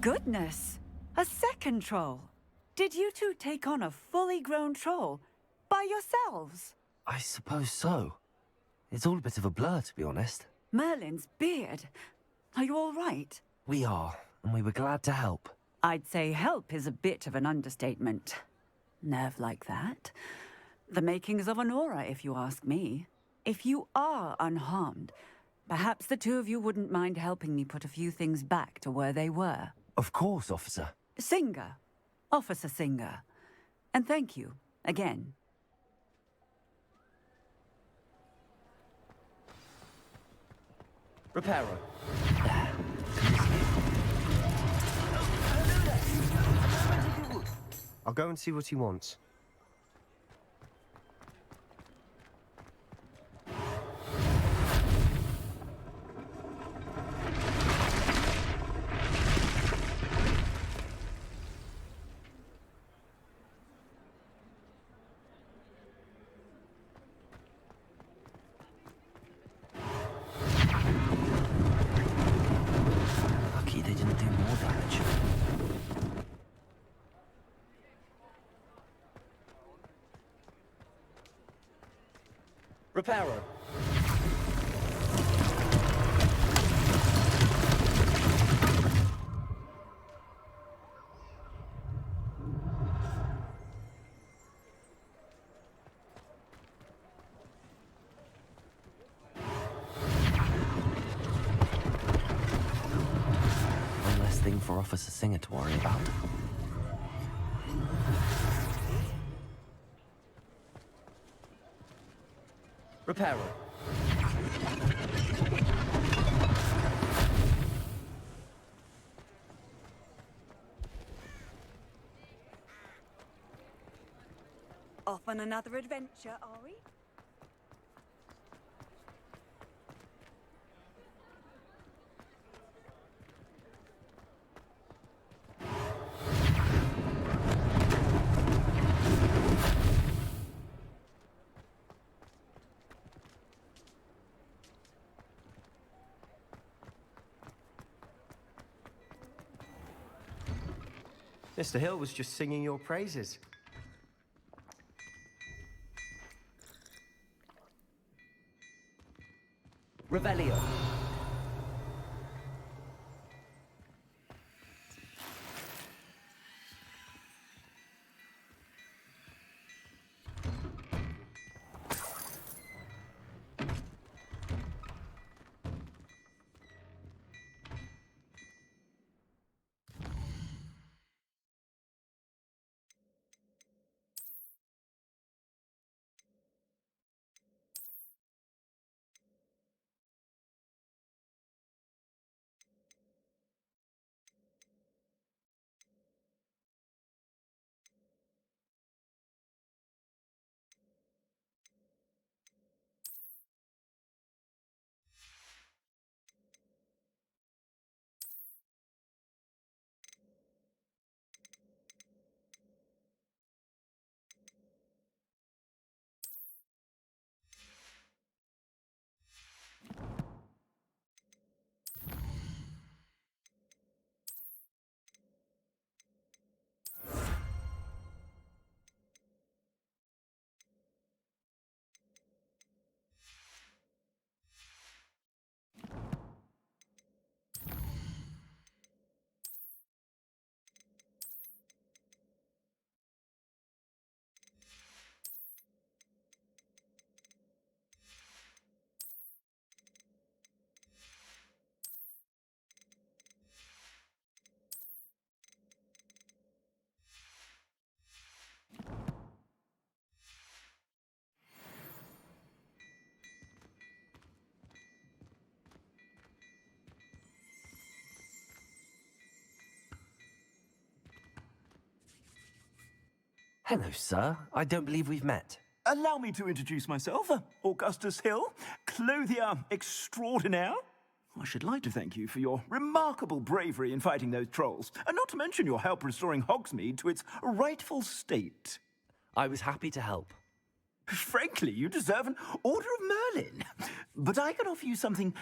Goodness! A second troll! Did you two take on a fully grown troll by yourselves? I suppose so. It's all a bit of a blur, to be honest. Merlin's beard. Are you all right? We are, and we were glad to help. I'd say help is a bit of an understatement. Nerve like that. The makings of an aura, if you ask me. If you are unharmed, perhaps the two of you wouldn't mind helping me put a few things back to where they were. Of course, officer. Singer. Officer Singer. And thank you, again. Reparo. I'll go and see what he wants. Lucky they didn't do more damage. Reparo. One less thing for Officer Singer to worry about. Reparo. on another adventure, are we? Mr. Hill was just singing your praises. Revelio. Hello, sir. I don't believe we've met. Allow me to introduce myself, Augustus Hill, clothier extraordinaire. I should like to thank you for your remarkable bravery in fighting those trolls, and not to mention your help restoring Hogsmeade to its rightful state. I was happy to help. Frankly, you deserve an Order of Merlin. But I can offer you something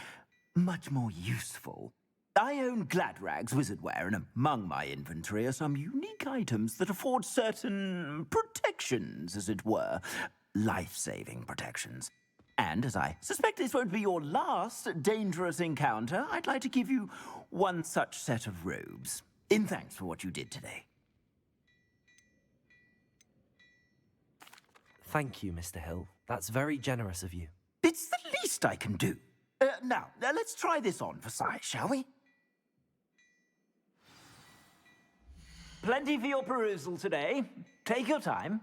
much more useful. I own Gladrag's wizardware, and among my inventory are some unique items that afford certain protections, as it were. Life-saving protections. And as I suspect this won't be your last dangerous encounter, I'd like to give you one such set of robes, in thanks for what you did today. Thank you, Mr. Hill. That's very generous of you. It's the least I can do. Now, let's try this on for size, shall we? Plenty for your perusal today. Take your time.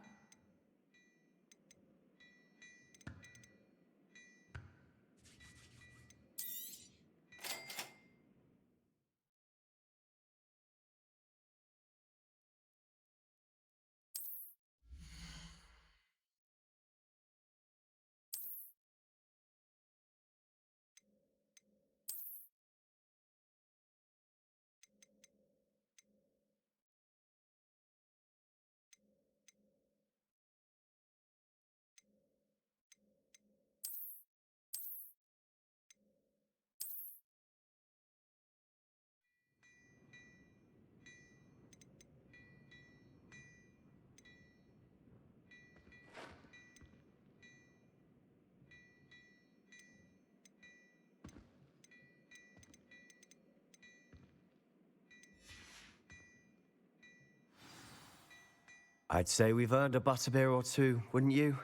I'd say we've earned a butterbeer or two, wouldn't you?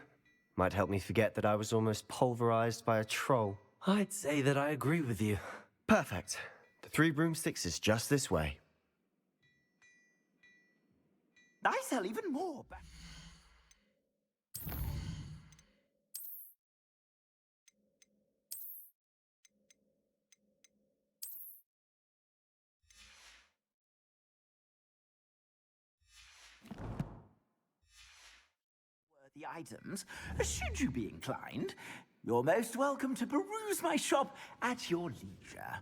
Might help me forget that I was almost pulverized by a troll. I'd say that I agree with you. Perfect. The 3 broomsticks is just this way. I sell even more. the items, should you be inclined. You're most welcome to peruse my shop at your leisure.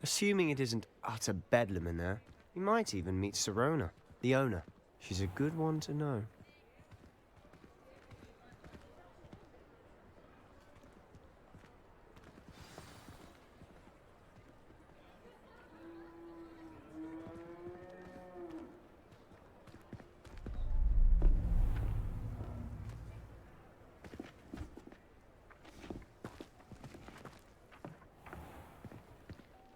Assuming it isn't utter bedlam in there, we might even meet Sirona, the owner. She's a good one to know.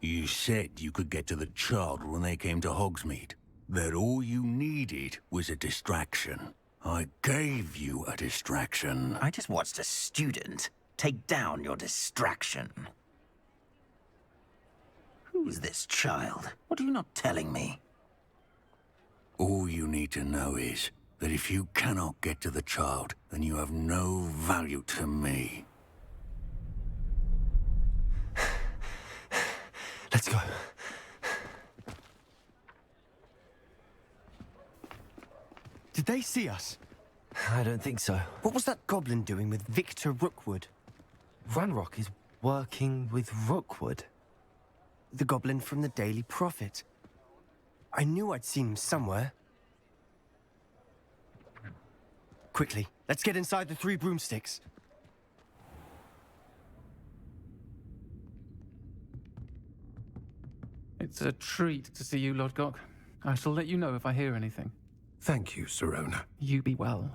You said you could get to the child when they came to Hogsmeade. That all you needed was a distraction. I gave you a distraction. I just watched a student take down your distraction. Who's this child? What are you not telling me? All you need to know is that if you cannot get to the child, then you have no value to me. Let's go. Did they see us? I don't think so. What was that goblin doing with Victor Rookwood? Ranrock is working with Rookwood. The goblin from the Daily Prophet. I knew I'd seen him somewhere. Quickly, let's get inside the 3 broomsticks. It's a treat to see you, Lodgok. I shall let you know if I hear anything. Thank you, Sirona. You be well.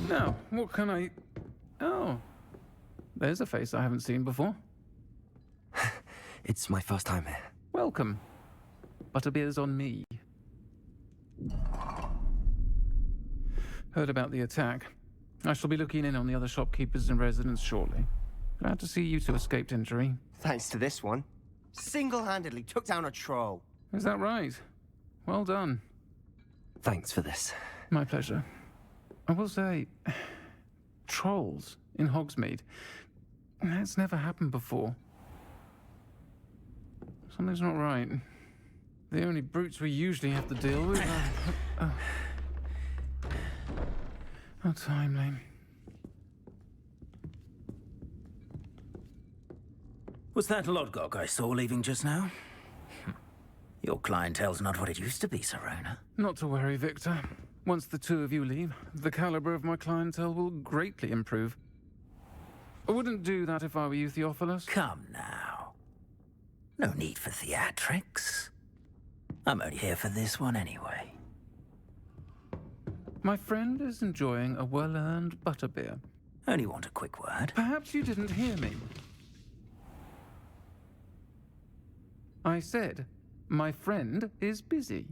Now, what can I... Oh, there's a face I haven't seen before. It's my first time here. Welcome. Butterbeer's on me. Heard about the attack. I shall be looking in on the other shopkeepers and residents shortly. Glad to see you two escaped injury. Thanks to this one. Single-handedly took down a troll. Is that right? Well done. Thanks for this. My pleasure. I will say, trolls in Hogsmeade. That's never happened before. Something's not right. The only brutes we usually have to deal with are... How timely. Was that Lodgok I saw leaving just now? Your clientele's not what it used to be, Sirona. Not to worry, Victor. Once the 2 of you leave, the caliber of my clientele will greatly improve. I wouldn't do that if I were you, Theophilus. Come now. No need for theatrics. I'm only here for this one anyway. My friend is enjoying a well-earned butterbeer. Only want a quick word. Perhaps you didn't hear me. I said, my friend is busy.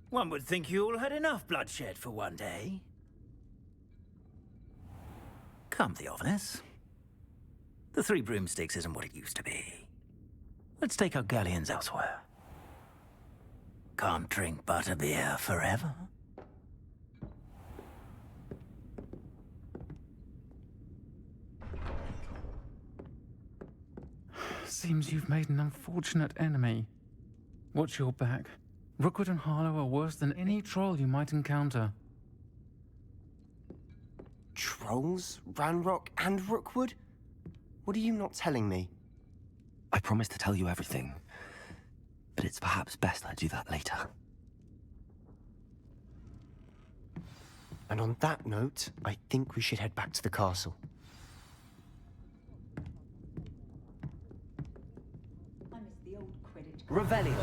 One would think you all had enough bloodshed for one day. Come, Theophilus. The 3 broomsticks isn't what it used to be. Let's take our galleons elsewhere. Can't drink butterbeer forever. Seems you've made an unfortunate enemy. Watch your back. Rookwood and Harlow are worse than any troll you might encounter. Trolls? Ranrock and Rookwood? What are you not telling me? I promise to tell you everything, but it's perhaps best I do that later. And on that note, I think we should head back to the castle. I miss the old Quidditch. Revelio.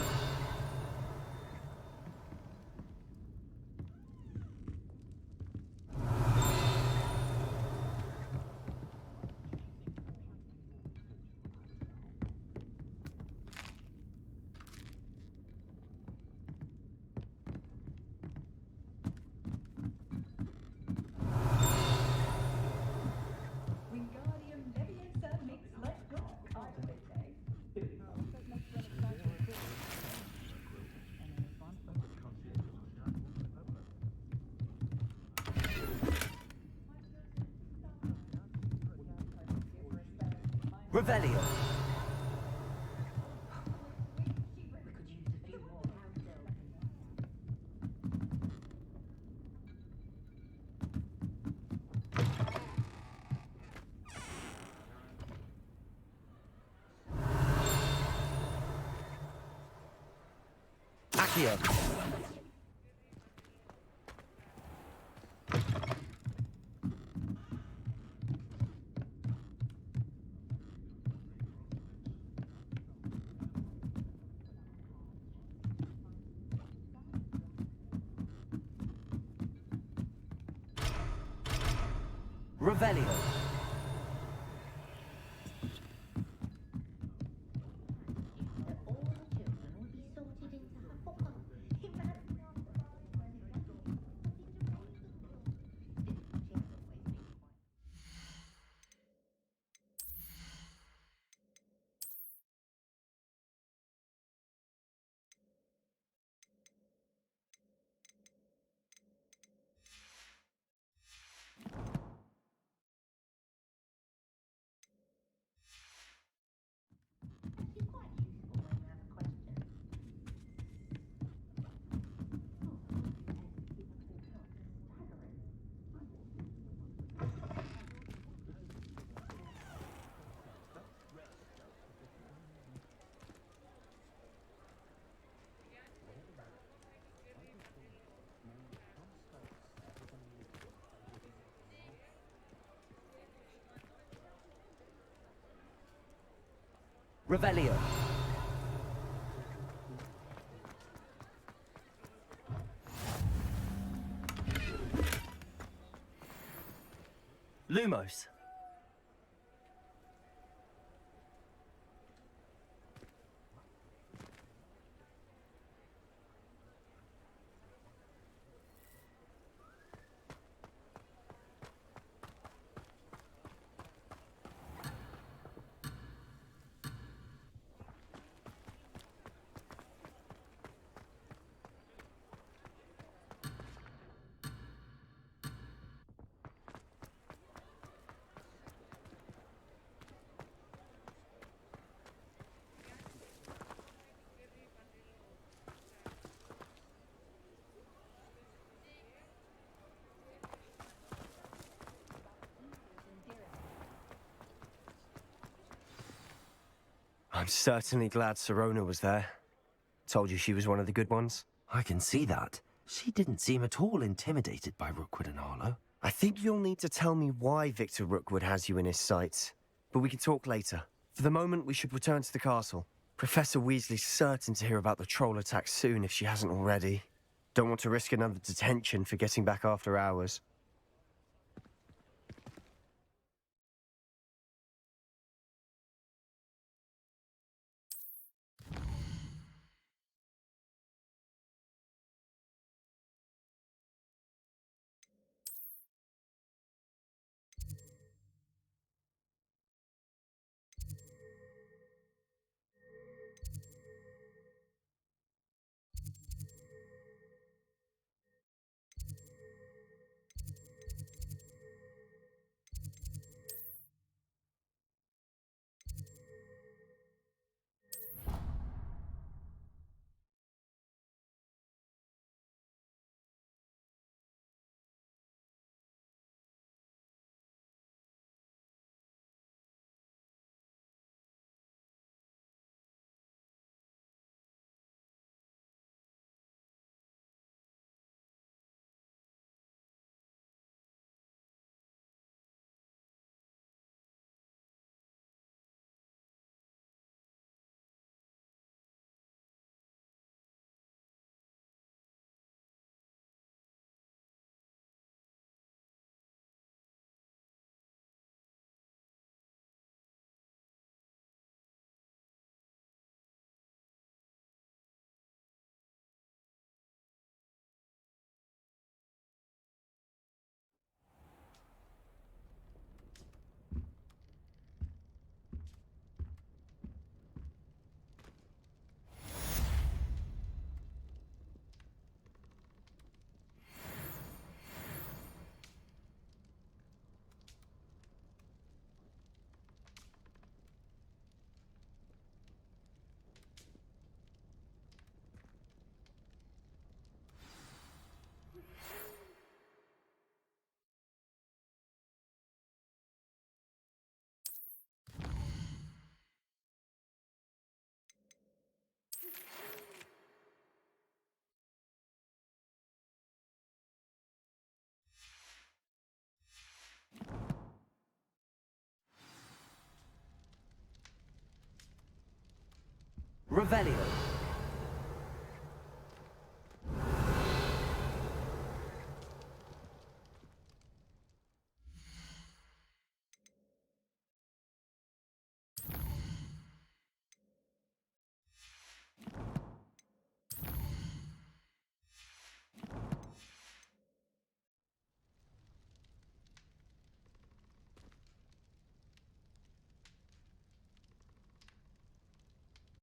Revelio. Accio. Revelio. Revelio. Lumos. I'm certainly glad Sirona was there. Told you she was one of the good ones. I can see that. She didn't seem at all intimidated by Rookwood and Arlo. I think you'll need to tell me why Victor Rookwood has you in his sights. But we can talk later. For the moment, we should return to the castle. Professor Weasley's certain to hear about the troll attack soon if she hasn't already. Don't want to risk another detention for getting back after hours. Revelio.